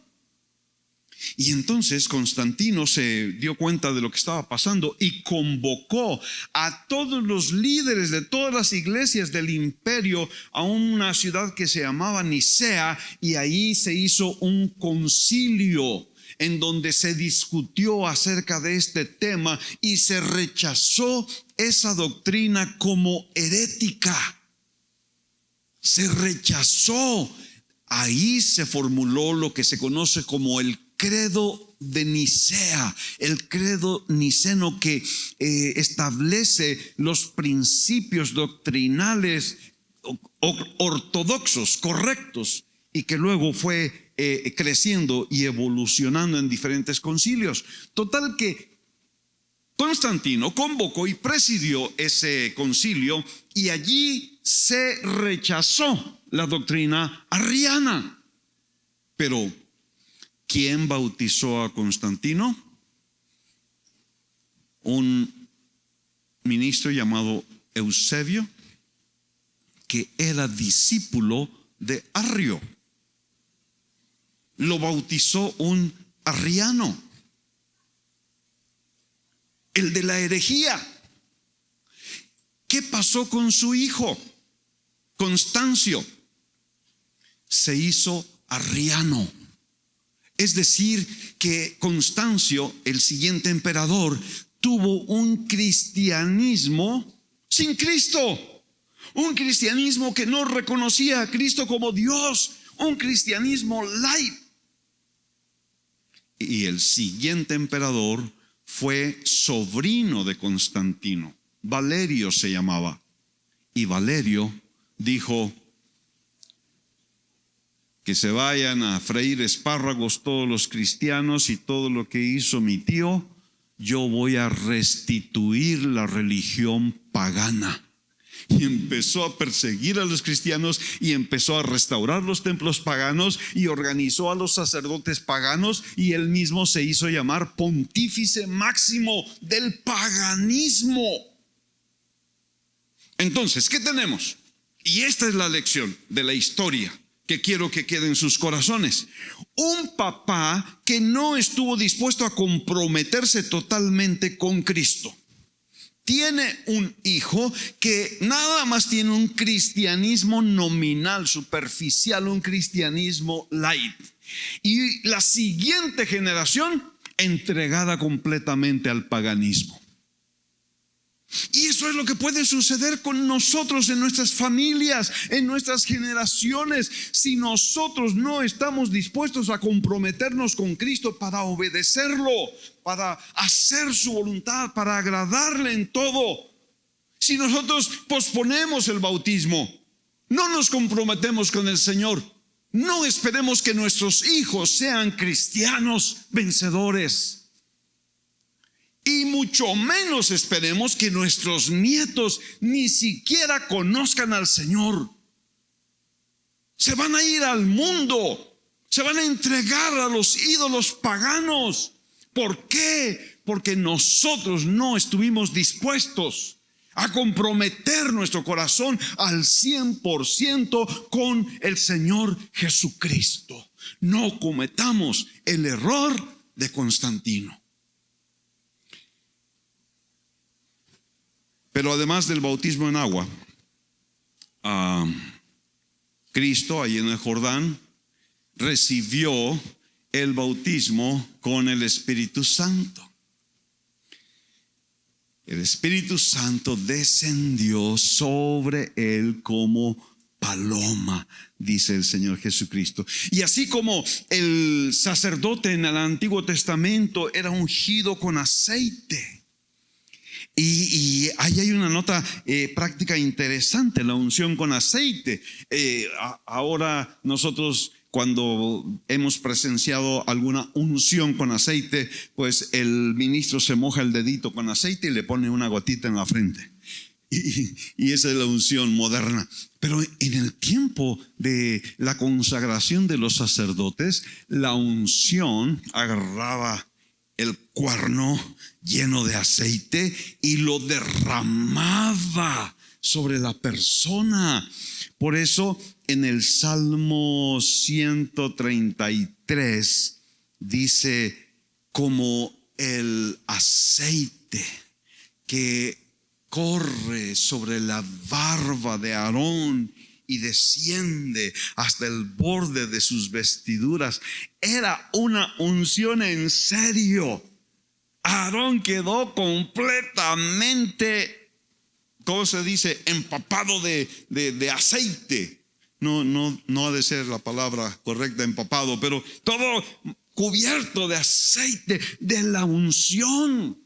Y entonces Constantino se dio cuenta de lo que estaba pasando y convocó a todos los líderes de todas las iglesias del imperio a una ciudad que se llamaba Nicea, y ahí se hizo un concilio en donde se discutió acerca de este tema y se rechazó esa doctrina como herética. Se rechazó. Ahí se formuló lo que se conoce como el credo de Nicea, el credo niceno que establece los principios doctrinales ortodoxos, correctos, y que luego fue creciendo y evolucionando en diferentes concilios. Total que Constantino convocó y presidió ese concilio, y allí se rechazó la doctrina arriana. Pero ¿quién bautizó a Constantino? Un ministro llamado Eusebio, que era discípulo de Arrio. Lo bautizó un arriano, el de la herejía. ¿Qué pasó con su hijo? Constancio se hizo arriano. Es decir, que Constancio, el siguiente emperador, tuvo un cristianismo sin Cristo, un cristianismo que no reconocía a Cristo como Dios, un cristianismo light. Y el siguiente emperador fue sobrino de Constantino, Valerio se llamaba. Y Valerio dijo: que se vayan a freír espárragos todos los cristianos, y todo lo que hizo mi tío, yo voy a restituir la religión pagana. Y empezó a perseguir a los cristianos y empezó a restaurar los templos paganos y organizó a los sacerdotes paganos, y él mismo se hizo llamar pontífice máximo del paganismo. Entonces, ¿qué tenemos? Y esta es la lección de la historia que quiero que quede en sus corazones. Un papá que no estuvo dispuesto a comprometerse totalmente con Cristo. Tiene un hijo que nada más tiene un cristianismo nominal, superficial, un cristianismo light. Y la siguiente generación entregada completamente al paganismo. Y eso es lo que puede suceder con nosotros en nuestras familias, en nuestras generaciones, si nosotros no estamos dispuestos a comprometernos con Cristo para obedecerlo, para hacer su voluntad, para agradarle en todo. Si nosotros posponemos el bautismo, no nos comprometemos con el Señor, no esperemos que nuestros hijos sean cristianos vencedores. Y mucho menos esperemos que nuestros nietos ni siquiera conozcan al Señor. Se van a ir al mundo, se van a entregar a los ídolos paganos. ¿Por qué? Porque nosotros no estuvimos dispuestos a comprometer nuestro corazón al 100% con el Señor Jesucristo. No cometamos el error de Constantino. Pero además del bautismo en agua, Cristo, ahí en el Jordán, recibió el bautismo con el Espíritu Santo. El Espíritu Santo descendió sobre él como paloma, dice el Señor Jesucristo. Y así como el sacerdote en el Antiguo Testamento era ungido con aceite, y ahí hay una nota práctica interesante, la unción con aceite. Ahora nosotros, cuando hemos presenciado alguna unción con aceite, pues el ministro se moja el dedito con aceite y le pone una gotita en la frente. Y esa es la unción moderna. Pero en el tiempo de la consagración de los sacerdotes, la unción agarraba el cuerno lleno de aceite y lo derramaba sobre la persona. Por eso en el Salmo 133 dice: como el aceite que corre sobre la barba de Aarón y desciende hasta el borde de sus vestiduras. Era una unción en serio. Aarón quedó completamente, ¿cómo se dice?, empapado de aceite. No ha de ser la palabra correcta, empapado, pero todo cubierto de aceite, de la unción.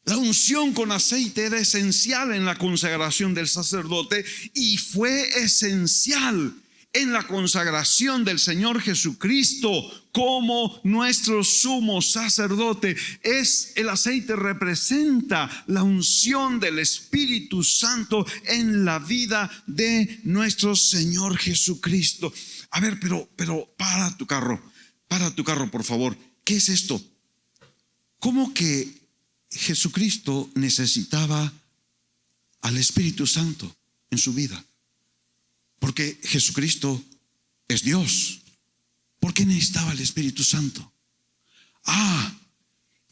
La unción con aceite era esencial en la consagración del sacerdote y fue esencial en la consagración del Señor Jesucristo como nuestro sumo sacerdote. El aceite representa la unción del Espíritu Santo en la vida de nuestro Señor Jesucristo. A ver, pero para tu carro, por favor. ¿Qué es esto? ¿Cómo que Jesucristo necesitaba al Espíritu Santo en su vida? Porque Jesucristo es Dios. ¿Por qué necesitaba el Espíritu Santo?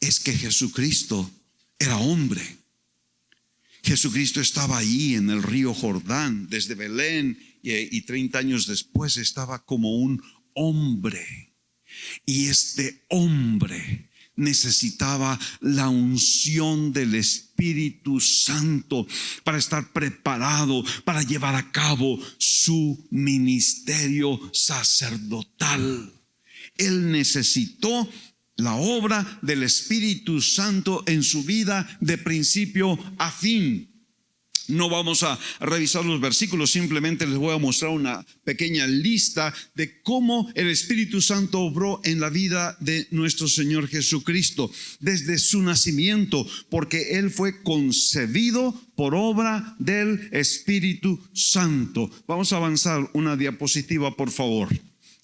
Es que Jesucristo era hombre. Jesucristo estaba ahí en el río Jordán desde Belén y 30 años después estaba como un hombre. Y este hombre necesitaba la unción del Espíritu Santo para estar preparado para llevar a cabo su ministerio sacerdotal. Él necesitó la obra del Espíritu Santo en su vida de principio a fin. No vamos a revisar los versículos, simplemente les voy a mostrar una pequeña lista de cómo el Espíritu Santo obró en la vida de nuestro Señor Jesucristo desde su nacimiento, porque Él fue concebido por obra del Espíritu Santo. Vamos a avanzar una diapositiva, por favor.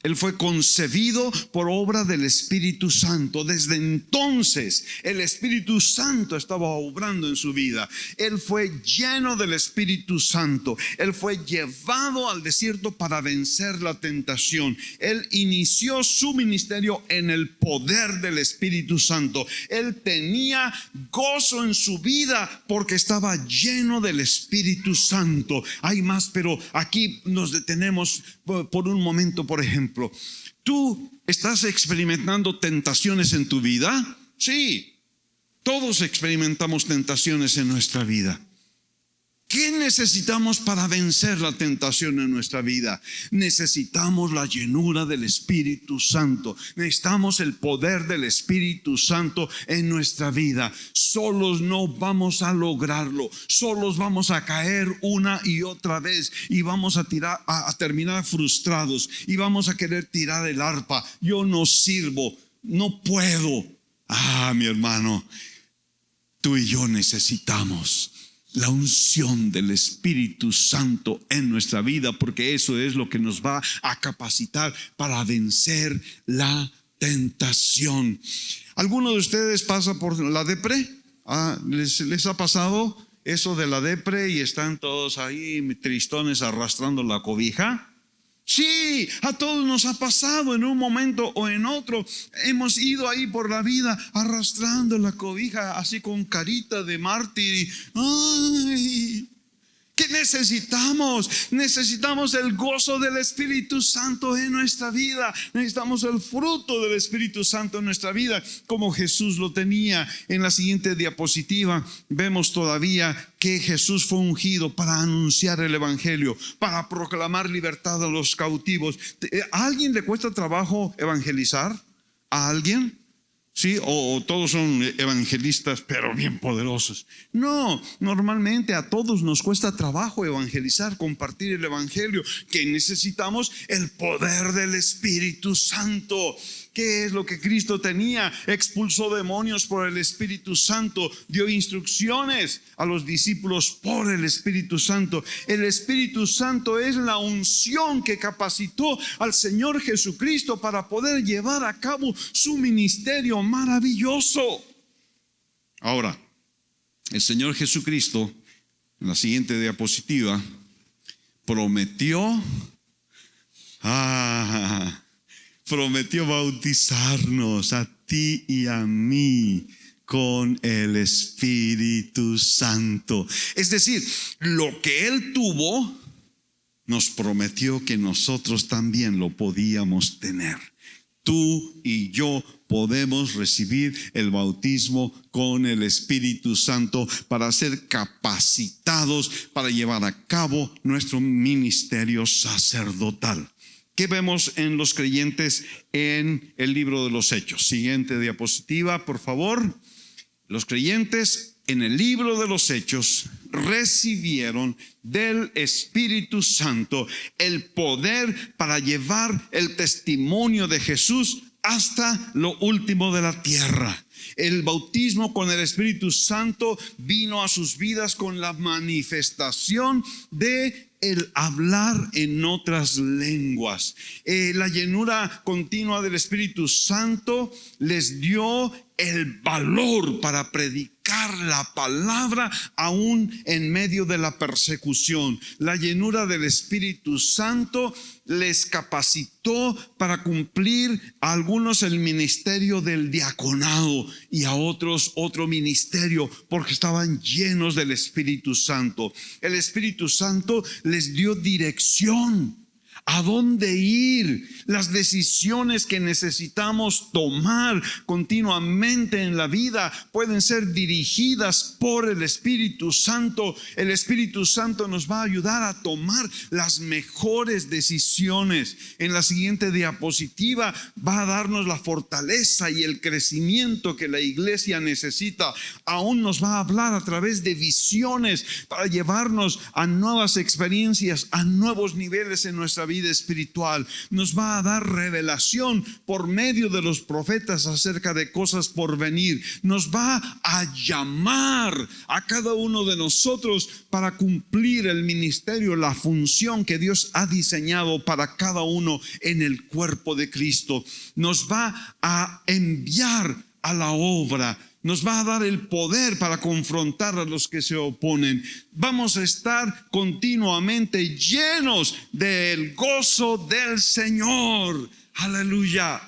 Él fue concebido por obra del Espíritu Santo. Desde entonces el Espíritu Santo estaba obrando en su vida. Él fue lleno del Espíritu Santo. Él fue llevado al desierto para vencer la tentación. Él inició su ministerio en el poder del Espíritu Santo. Él tenía gozo en su vida porque estaba lleno del Espíritu Santo. Hay más, pero aquí nos detenemos por un momento. Por ejemplo, ¿tú estás experimentando tentaciones en tu vida? Sí, todos experimentamos tentaciones en nuestra vida. ¿Qué necesitamos para vencer la tentación en nuestra vida? Necesitamos la llenura del Espíritu Santo. Necesitamos el poder del Espíritu Santo en nuestra vida. Solos no vamos a lograrlo. Solos vamos a caer una y otra vez y vamos a terminar frustrados y vamos a querer tirar el arpa. Yo no sirvo, no puedo. Mi hermano, tú y yo necesitamos la unción del Espíritu Santo en nuestra vida, porque eso es lo que nos va a capacitar para vencer la tentación. ¿Alguno de ustedes pasa por la depre? ¿Les ha pasado eso de la depre y están todos ahí tristones arrastrando la cobija? Sí, a todos nos ha pasado en un momento o en otro. Hemos ido ahí por la vida arrastrando la cobija así con carita de mártir. ¡Ay! ¿Qué ¿Qué necesitamos? Necesitamos el gozo del Espíritu Santo en nuestra vida. Necesitamos el fruto del Espíritu Santo en nuestra vida, como Jesús lo tenía. En la siguiente diapositiva vemos todavía que Jesús fue ungido para anunciar el Evangelio, para proclamar libertad a los cautivos. ¿A alguien le cuesta trabajo evangelizar? ¿A alguien? ¿Sí? O todos son evangelistas, pero bien poderosos. No, normalmente a todos nos cuesta trabajo evangelizar, compartir el Evangelio. Que necesitamos el poder del Espíritu Santo. ¿Qué es lo que Cristo tenía? Expulsó demonios por el Espíritu Santo, dio instrucciones a los discípulos por el Espíritu Santo. El Espíritu Santo es la unción que capacitó al Señor Jesucristo para poder llevar a cabo su ministerio maravilloso. Ahora, el Señor Jesucristo, en la siguiente diapositiva, prometió bautizarnos a ti y a mí con el Espíritu Santo. Es decir, lo que Él tuvo, nos prometió que nosotros también lo podíamos tener. Tú y yo podemos recibir el bautismo con el Espíritu Santo para ser capacitados para llevar a cabo nuestro ministerio sacerdotal. ¿Qué vemos en los creyentes en el libro de los Hechos? Siguiente diapositiva, por favor. Los creyentes en el libro de los Hechos recibieron del Espíritu Santo el poder para llevar el testimonio de Jesús hasta lo último de la tierra. El bautismo con el Espíritu Santo vino a sus vidas con la manifestación de el hablar en otras lenguas. La llenura continua del Espíritu Santo les dio el valor para predicar la palabra aún en medio de la persecución. La llenura del Espíritu Santo les capacitó para cumplir a algunos el ministerio del diaconado y a otros otro ministerio, porque estaban llenos del Espíritu Santo. El Espíritu Santo les dio dirección. ¿A dónde ir? Las decisiones que necesitamos tomar continuamente en la vida pueden ser dirigidas por el Espíritu Santo. El Espíritu Santo nos va a ayudar a tomar las mejores decisiones. En la siguiente diapositiva va a darnos la fortaleza y el crecimiento que la iglesia necesita. Aún nos va a hablar a través de visiones para llevarnos a nuevas experiencias, a nuevos niveles en nuestra vida espiritual. Nos va a dar revelación por medio de los profetas acerca de cosas por venir. Nos va a llamar a cada uno de nosotros para cumplir el ministerio, la función que Dios ha diseñado para cada uno en el cuerpo de Cristo. Nos va a enviar a la obra. Nos va a dar el poder para confrontar a los que se oponen. Vamos a estar continuamente llenos del gozo del Señor. Aleluya.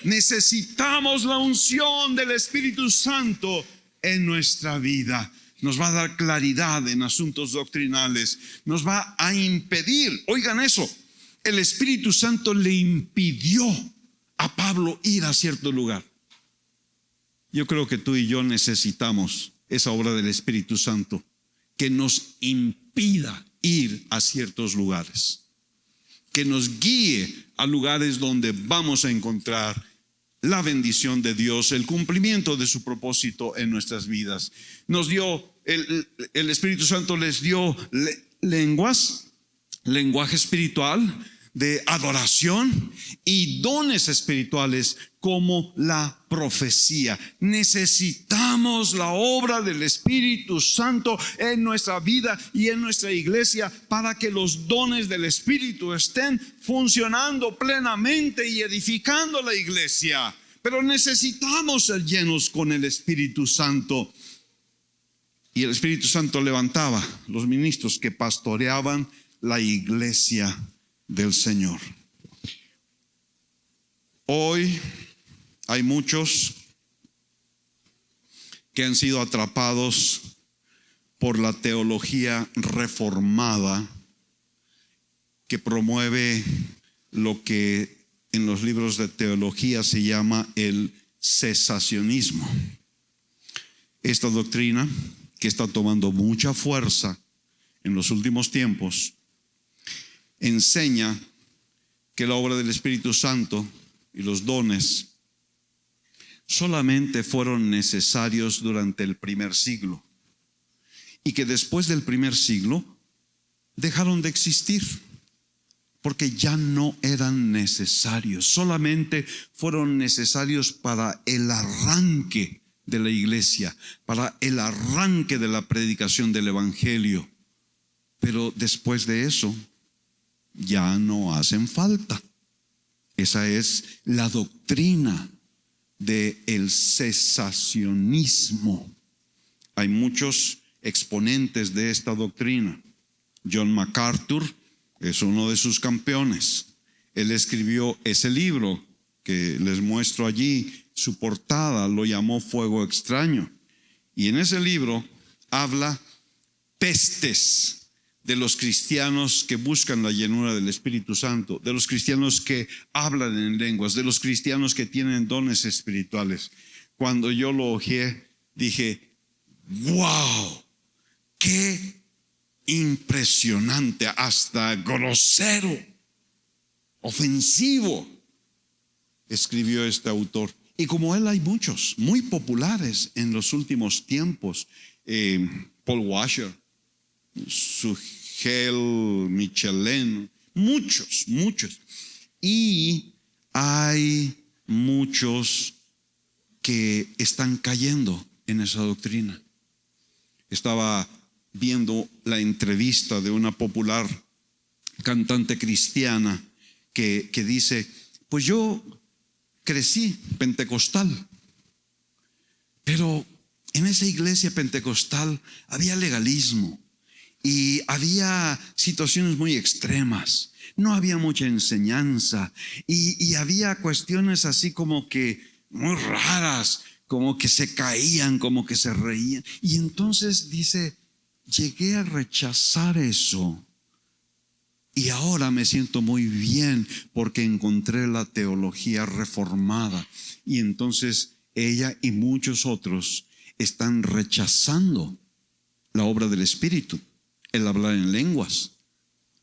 Necesitamos la unción del Espíritu Santo en nuestra vida. Nos va a dar claridad en asuntos doctrinales. Nos va a impedir, oigan eso, el Espíritu Santo le impidió a Pablo ir a cierto lugar. Yo creo que tú y yo necesitamos esa obra del Espíritu Santo que nos impida ir a ciertos lugares, que nos guíe a lugares donde vamos a encontrar la bendición de Dios, el cumplimiento de su propósito en nuestras vidas. Nos dio, el Espíritu Santo les dio lenguaje espiritual, de adoración y dones espirituales como la profecía. Necesitamos la obra del Espíritu Santo en nuestra vida y en nuestra iglesia para que los dones del Espíritu estén funcionando plenamente y edificando la iglesia. Pero necesitamos ser llenos con el Espíritu Santo. Y el Espíritu Santo levantaba los ministros que pastoreaban la iglesia del Señor. Hoy hay muchos que han sido atrapados por la teología reformada que promueve lo que en los libros de teología se llama el cesacionismo. Esta doctrina, que está tomando mucha fuerza en los últimos tiempos, enseña que la obra del Espíritu Santo y los dones solamente fueron necesarios durante el primer siglo y que después del primer siglo dejaron de existir porque ya no eran necesarios, solamente fueron necesarios para el arranque de la iglesia, para el arranque de la predicación del evangelio, pero después de eso ya no hacen falta. Esa es la doctrina del cesacionismo. Hay muchos exponentes de esta doctrina. John MacArthur es uno de sus campeones. Él escribió ese libro que les muestro allí. Su portada lo llamó Fuego Extraño. Y en ese libro habla pestes de los cristianos que buscan la llenura del Espíritu Santo, de los cristianos que hablan en lenguas, de los cristianos que tienen dones espirituales. Cuando yo lo ojeé, dije, wow, qué impresionante, hasta grosero, ofensivo, escribió este autor. Y como él hay muchos muy populares en los últimos tiempos. Paul Washer, Sugel Michelin, muchos. Y hay muchos que están cayendo en esa doctrina. Estaba viendo la entrevista de una popular cantante cristiana que dice, pues yo crecí pentecostal, pero en esa iglesia pentecostal había legalismo y había situaciones muy extremas, no había mucha enseñanza y había cuestiones así como que muy raras, como que se caían, como que se reían. Y entonces dice, llegué a rechazar eso y ahora me siento muy bien porque encontré la teología reformada. Y entonces ella y muchos otros están rechazando la obra del Espíritu, el hablar en lenguas,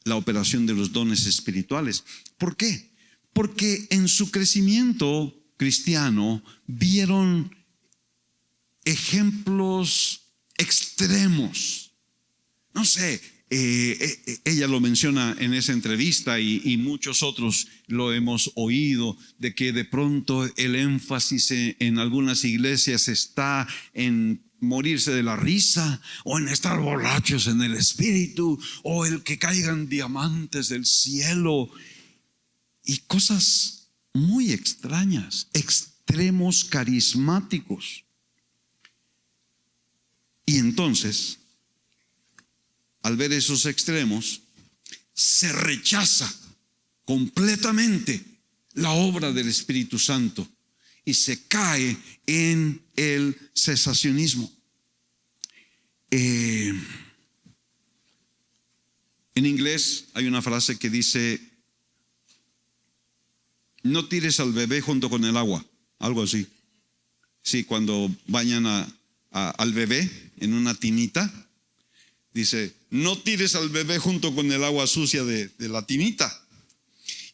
la operación de los dones espirituales. ¿Por qué? Porque en su crecimiento cristiano vieron ejemplos extremos. No sé, ella lo menciona en esa entrevista y muchos otros lo hemos oído, de que de pronto el énfasis en algunas iglesias está en morirse de la risa, o en estar borrachos en el espíritu, o el que caigan diamantes del cielo, y cosas muy extrañas, extremos carismáticos. Y entonces, al ver esos extremos, se rechaza completamente la obra del Espíritu Santo y se cae en el cesacionismo. En inglés hay una frase que dice, no tires al bebé junto con el agua, algo así. Sí, cuando bañan al bebé en una tinita, dice, no tires al bebé junto con el agua sucia de la tinita.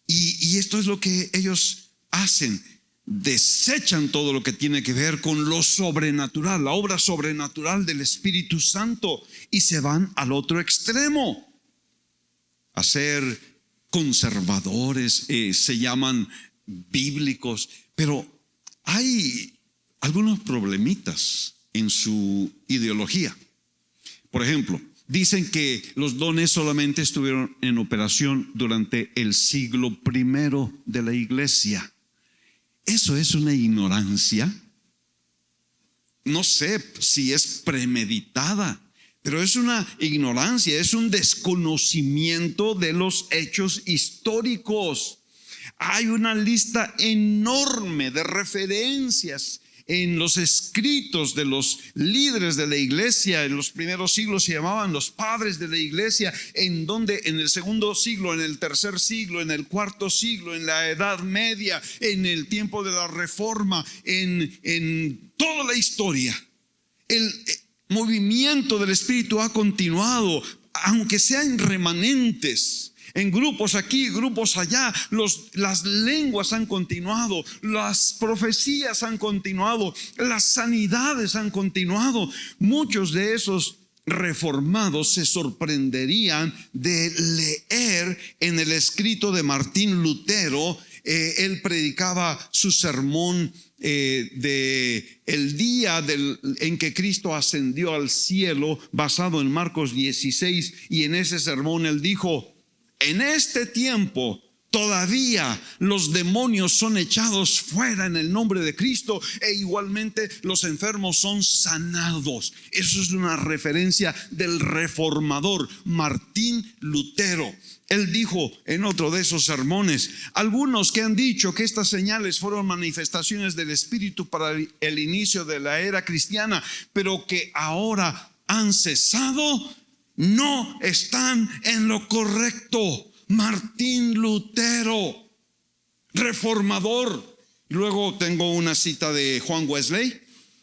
Y esto es lo que ellos hacen. Desechan todo lo que tiene que ver con lo sobrenatural, la obra sobrenatural del Espíritu Santo, y se van al otro extremo a ser conservadores, se llaman bíblicos, pero hay algunos problemitas en su ideología. Por ejemplo, dicen que los dones solamente estuvieron en operación durante el siglo I de la iglesia. Eso es una ignorancia. No sé si es premeditada, pero es una ignorancia, es un desconocimiento de los hechos históricos. Hay una lista enorme de referencias en los escritos de los líderes de la iglesia. En los primeros siglos se llamaban los padres de la iglesia, en donde en el segundo siglo, en el tercer siglo, en el cuarto siglo, en la Edad Media, en el tiempo de la Reforma, en toda la historia, el movimiento del Espíritu ha continuado, aunque sean remanentes, en grupos aquí, grupos allá. Las lenguas han continuado, las profecías han continuado, las sanidades han continuado. Muchos de esos reformados se sorprenderían de leer en el escrito de Martín Lutero. Él predicaba su sermón de el día en que Cristo ascendió al cielo, basado en Marcos 16, y en ese sermón él dijo: en este tiempo todavía los demonios son echados fuera en el nombre de Cristo, e igualmente los enfermos son sanados. Eso es una referencia del reformador Martín Lutero. Él dijo en otro de esos sermones: algunos que han dicho que estas señales fueron manifestaciones del Espíritu para el inicio de la era cristiana, pero que ahora han cesado, no están en lo correcto. Martín Lutero, reformador. Luego tengo una cita de Juan Wesley,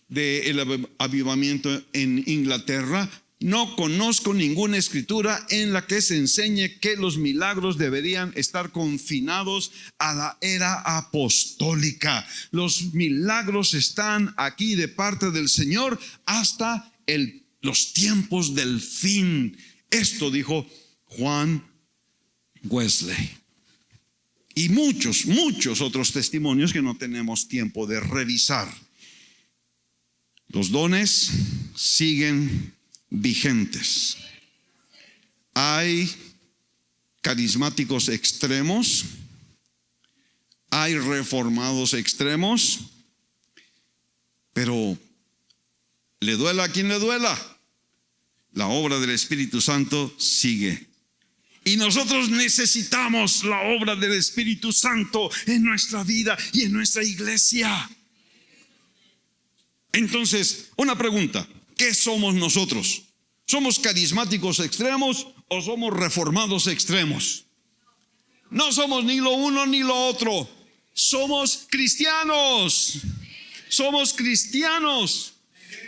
del avivamiento en Inglaterra: no conozco ninguna escritura en la que se enseñe que los milagros deberían estar confinados a la era apostólica. Los milagros están aquí de parte del Señor hasta los tiempos del fin. Esto dijo Juan Wesley. Y muchos otros testimonios que no tenemos tiempo de revisar. Los dones siguen vigentes. Hay carismáticos extremos, hay reformados extremos, pero le duela a quien le duela, la obra del Espíritu Santo sigue. Y nosotros necesitamos la obra del Espíritu Santo en nuestra vida y en nuestra iglesia. Entonces, una pregunta: ¿qué somos nosotros? ¿Somos carismáticos extremos o somos reformados extremos? No somos ni lo uno ni lo otro. Somos cristianos. Somos cristianos.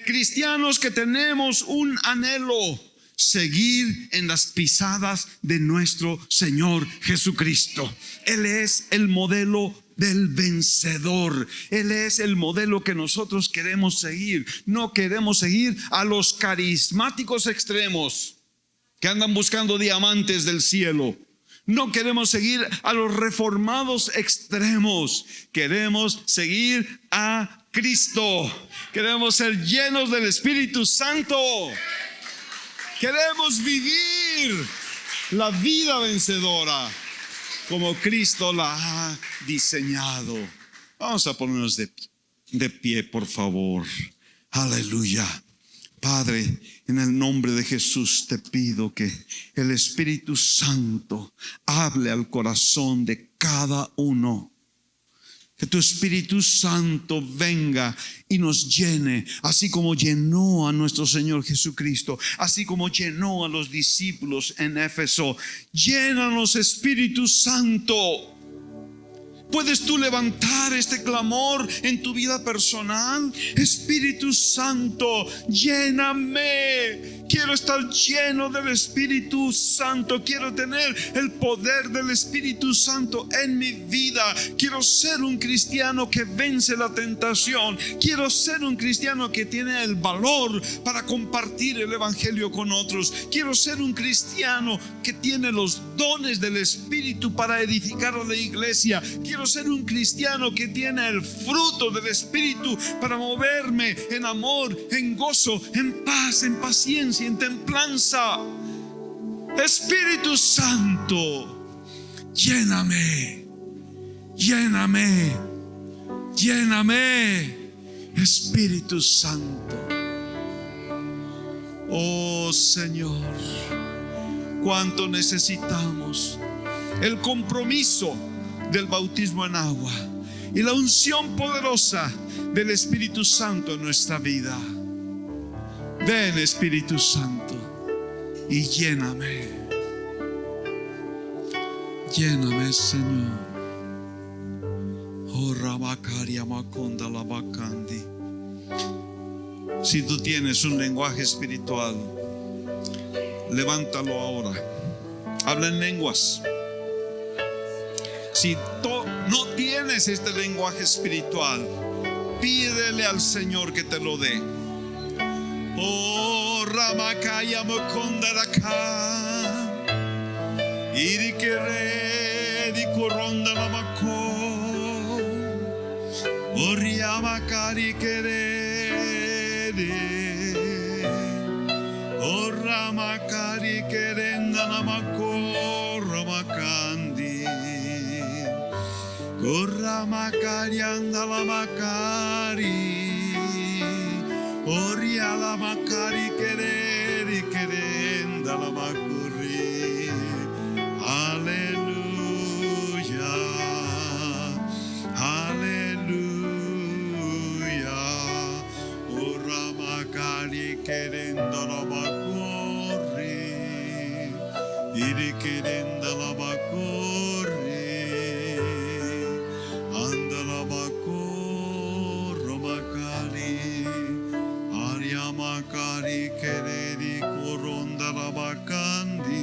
Cristianos que tenemos un anhelo: seguir en las pisadas de nuestro Señor Jesucristo. Él es el modelo del vencedor. Él es el modelo que nosotros queremos seguir. No queremos seguir a los carismáticos extremos que andan buscando diamantes del cielo. No queremos seguir a los reformados extremos. Queremos seguir a Cristo. Queremos ser llenos del Espíritu Santo. Queremos vivir la vida vencedora como Cristo la ha diseñado. Vamos a ponernos de pie, por favor. Aleluya. Padre, en el nombre de Jesús te pido que el Espíritu Santo hable al corazón de cada uno. Que tu Espíritu Santo venga y nos llene, así como llenó a nuestro Señor Jesucristo, así como llenó a los discípulos en Éfeso. Llénanos, Espíritu Santo. ¿Puedes tú levantar este clamor en tu vida personal? Espíritu Santo, lléname. Quiero estar lleno del Espíritu Santo. Quiero tener el poder del Espíritu Santo en mi vida. Quiero ser un cristiano que vence la tentación. Quiero ser un cristiano que tiene el valor para compartir el Evangelio con otros. Quiero ser un cristiano que tiene los dones del Espíritu para edificar a la iglesia. Quiero ser un cristiano que tiene el fruto del Espíritu para moverme en amor, en gozo, en paz, en paciencia, en templanza. Espíritu Santo, lléname, lléname, lléname, Espíritu Santo. Oh Señor, cuánto necesitamos el compromiso del bautismo en agua, y la unción poderosa del Espíritu Santo en nuestra vida. Ven, Espíritu Santo, y lléname. Lléname, Señor. Oh, Rabakaria Makonda Labakandi. Si tú tienes un lenguaje espiritual, levántalo ahora. Habla en lenguas. Si no tienes este lenguaje espiritual, pídele al Señor que te lo dé. Oh, Ramakaya Mokondaraka, Irikere di Koronda Lamako, Oriamakari Kerede, O Ramakari Kerenda Lamako, Ramakandi, O Ramakari Andalamakari. Oria la makari quereri querenda la makuri. Aleluya, aleluya. Ora makari querenda la makuri. Iri querenda la makuri. Anda la makuri makari. Makari kereri koronda labakandi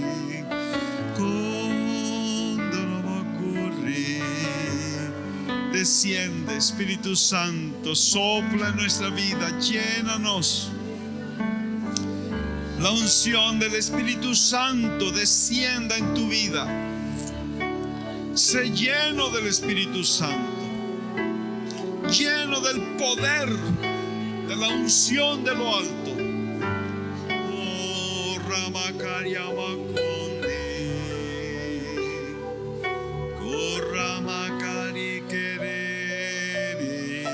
konda labakuri. Desciende, Espíritu Santo, sopla en nuestra vida, llénanos. La unción del Espíritu Santo descienda en tu vida. Sé lleno del Espíritu Santo, lleno del poder de la unción de lo alto. Oh, Ramakaria Makondi, oh, Ramakari Kerere,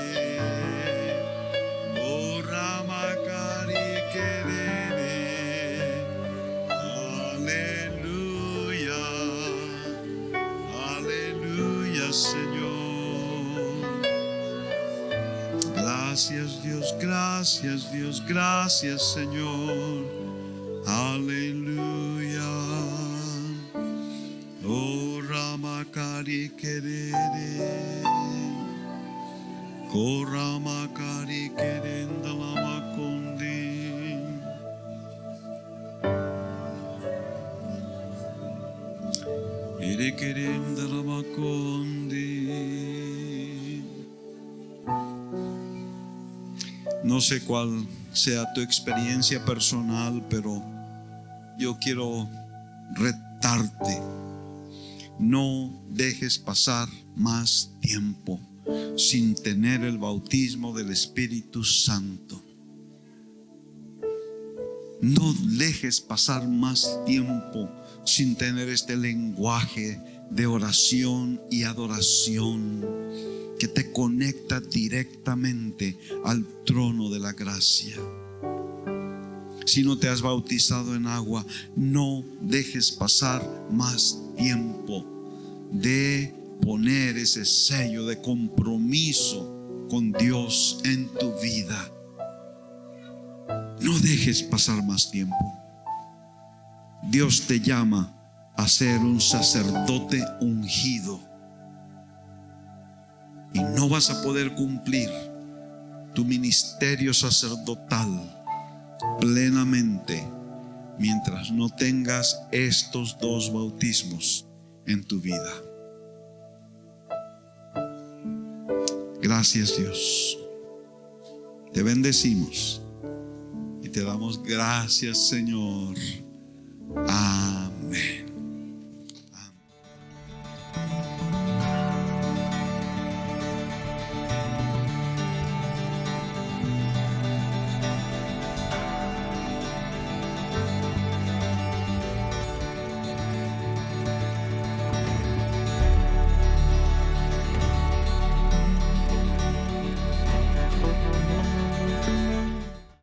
oh, Ramakari Kerere. Aleluya, aleluya, Señor. Gracias Dios, gracias Dios, gracias Señor. Aleluya. Oh, Ramakari Kerere, oh, Ramakari Kerenda Lamakondi. Ere Kerenda Lamakondi. No sé cuál sea tu experiencia personal, pero yo quiero retarte. No dejes pasar más tiempo sin tener el bautismo del Espíritu Santo. No dejes pasar más tiempo sin tener este lenguaje de oración y adoración que te conecta directamente al trono de la gracia. Si no te has bautizado en agua, no dejes pasar más tiempo de poner ese sello de compromiso con Dios en tu vida. No dejes pasar más tiempo. Dios te llama a ser un sacerdote ungido. Y no vas a poder cumplir tu ministerio sacerdotal plenamente mientras no tengas estos dos bautismos en tu vida. Gracias Dios. Te bendecimos y te damos gracias, Señor. Amén.